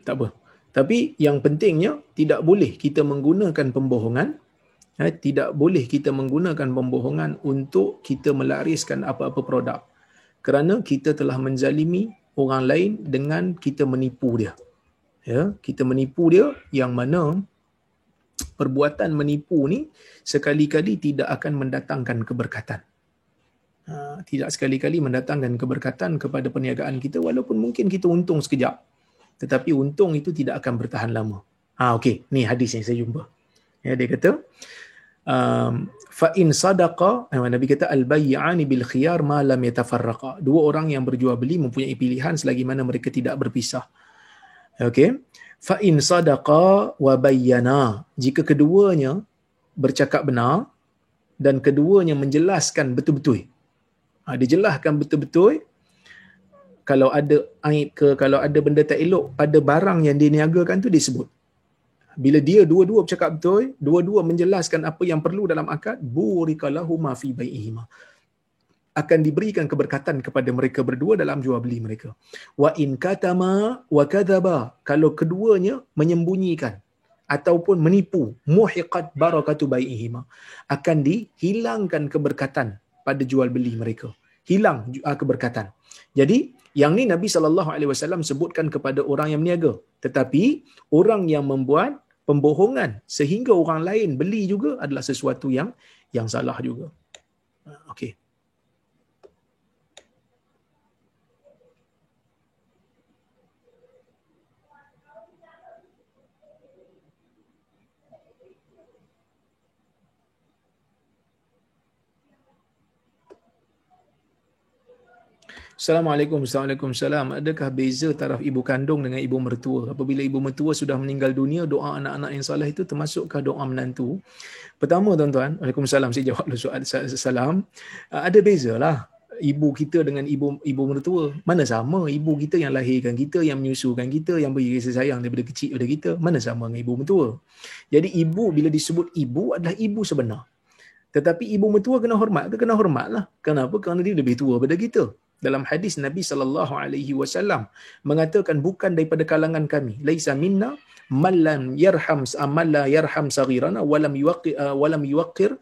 Tak apa. Tapi yang pentingnya tidak boleh kita menggunakan pembohongan. Tidak boleh kita menggunakan pembohongan untuk kita melariskan apa-apa produk. Kerana kita telah menzalimi orang lain dengan kita menipu dia. Ya, kita menipu dia yang mana perbuatan menipu ni sekali-kali tidak akan mendatangkan keberkatan. Tidak sekali-kali mendatangkan keberkatan kepada perniagaan kita walaupun mungkin kita untung sekejap. Tetapi untung itu tidak akan bertahan lama. Okey, ni hadis yang saya jumpa. Ya, dia kata fa in sadaqa, Nabi kata al-bay'ani bil khiyar ma lam yatafarraqa. Dua orang yang berjual beli mempunyai pilihan selagi mana mereka tidak berpisah. Okey. Fa in sadaqa wa bayyana. Jika keduanya bercakap benar dan keduanya menjelaskan betul-betul. Dia jelaskan betul-betul kalau ada aib ke, kalau ada benda tak elok pada barang yang dia niagakan tu disebut. Bila dia dua-dua bercakap betul, dua-dua menjelaskan apa yang perlu dalam akad, burikalahu ma fi bai'ihima. Akan diberikan keberkatan kepada mereka berdua dalam jual beli mereka. Wa in katama wa kadzaba, kalau keduanya menyembunyikan ataupun menipu, muhiqat barakatu bai'ihima, akan dihilangkan keberkatan pada jual beli mereka. Hilang keberkatan. Jadi yang ni Nabi SAW sebutkan kepada orang yang berniaga. Tetapi orang yang membuat pembohongan sehingga orang lain beli juga adalah sesuatu yang salah juga. Okey. Assalamualaikum. Waalaikumsalam. Adakah beza taraf ibu kandung dengan ibu mertua? Apabila ibu mertua sudah meninggal dunia, doa anak-anak yang soleh itu termasukkah doa menantu? Pertama, tuan-tuan, Waalaikumsalam, saya jawab soalan salam. Ada bezalah ibu kita dengan ibu mertua. Mana sama ibu kita yang lahirkan kita, yang menyusukan kita, yang beri kasih sayang daripada kecil pada kita. Mana sama dengan ibu mertua? Jadi ibu bila disebut ibu adalah ibu sebenar. Tetapi ibu mertua kena hormat ke? Kena hormatlah. Kenapa? Kerana dia lebih tua daripada kita. Dalam hadis Nabi SAW mengatakan bukan daripada kalangan kami. Laisa minna man lam yarham saghirana walam yuwaqqir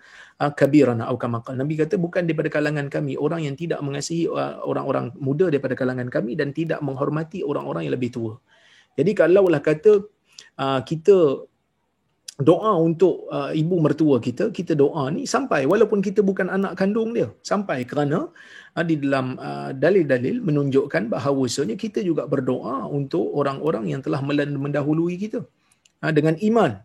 kabirana atau kama qala. Nabi kata bukan daripada kalangan kami orang yang tidak mengasihi orang-orang muda daripada kalangan kami dan tidak menghormati orang-orang yang lebih tua. Jadi kalaulah kata kita doa untuk ibu mertua kita, kita doa ni sampai walaupun kita bukan anak kandung dia, sampai kerana di dalam dalil-dalil menunjukkan bahawasanya kita juga berdoa untuk orang-orang yang telah mendahului kita. Dengan iman,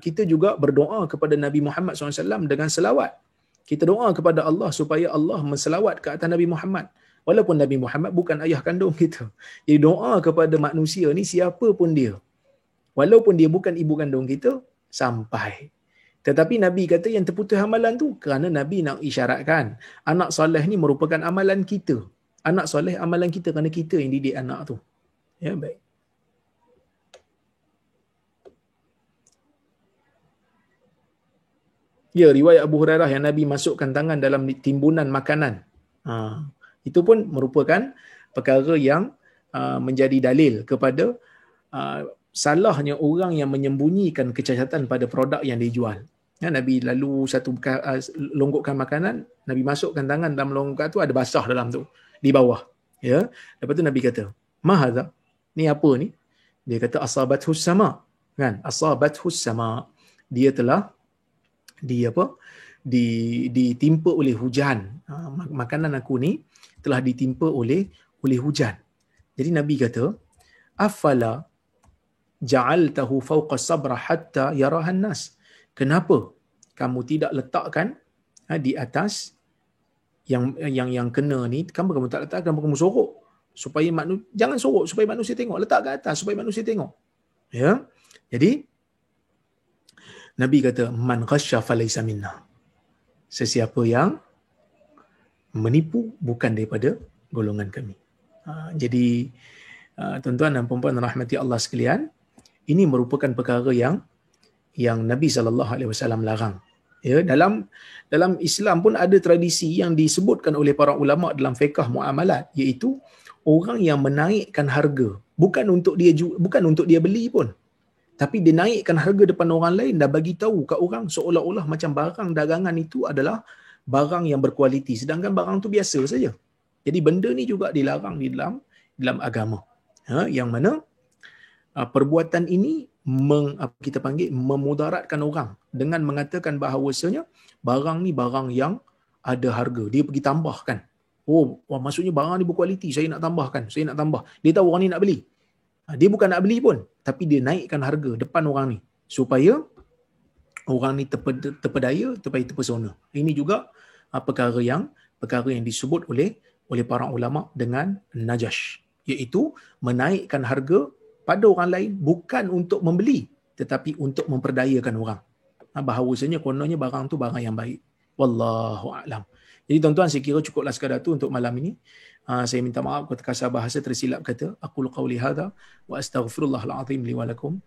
kita juga berdoa kepada Nabi Muhammad SAW dengan selawat. Kita doa kepada Allah supaya Allah menselawat ke atas Nabi Muhammad. Walaupun Nabi Muhammad bukan ayah kandung kita. Jadi doa kepada manusia ni siapa pun dia, walaupun dia bukan ibu kandung kita, sampai. Tetapi Nabi kata yang terputus amalan tu kerana Nabi nak isyaratkan anak soleh ni merupakan amalan kita. Anak soleh amalan kita kerana kita yang didik anak tu. Ya, baik. Ya, riwayat Abu Hurairah yang Nabi masukkan tangan dalam timbunan makanan. Itu pun merupakan perkara yang menjadi dalil kepada salahnya orang yang menyembunyikan kecacatan pada produk yang dijual. Ya, Nabi lalu satu longgokan makanan, Nabi masukkan tangan dalam longgokan tu, ada basah dalam tu, di bawah. Ya, lepas tu Nabi kata, "Mahadha? Ni apa ni?" Dia kata, "Asabathus sama." Kan? Asabathus sama. Dia telah ditimpa oleh hujan. Makanan aku ni telah ditimpa oleh hujan. Jadi Nabi kata, "Afala ja'altahu fawqa sabra hatta yarahan nas." Kenapa kamu tidak letakkan di atas yang kena ni, kamu tak letakkan, kamu sorok supaya jangan sorok supaya manusia tengok, letak kat atas supaya manusia tengok. Ya. Jadi Nabi kata, "Man ghasya falaysa minna." Sesiapa yang menipu bukan daripada golongan kami. Jadi tuan-tuan dan puan-puan rahmati Allah sekalian, ini merupakan perkara yang Nabi SAW larang. Ya, dalam Islam pun ada tradisi yang disebutkan oleh para ulama dalam fiqh muamalat, iaitu orang yang menaikkan harga bukan untuk dia beli pun, tapi dia naikkan harga depan orang lain dan bagi tahu kat orang seolah-olah macam barang dagangan itu adalah barang yang berkualiti, sedangkan barang tu biasa saja. Jadi benda ni juga dilarang di dalam agama. Yang mana perbuatan ini kita panggil memudaratkan orang dengan mengatakan bahawasanya barang ni barang yang ada harga. Dia pergi tambahkan. Maksudnya barang ni berkualiti, saya nak tambahkan, saya nak tambah. Dia tahu orang ni nak beli. Dia bukan nak beli pun, tapi dia naikkan harga depan orang ni supaya orang ni terpedaya, terpesona. Ini juga perkara yang disebut oleh para ulama dengan najash, iaitu menaikkan harga pada orang lain bukan untuk membeli tetapi untuk memperdayakan orang. Bahawasanya kononnya barang tu barang yang baik. Wallahu a'lam. Jadi tuan-tuan, saya kira cukuplah sekadar tu untuk malam ini. Saya minta maaf kalau terkasar bahasa tersilap kata. Aqulu qawli hadha wa astaghfirullahal azim li wa lakum.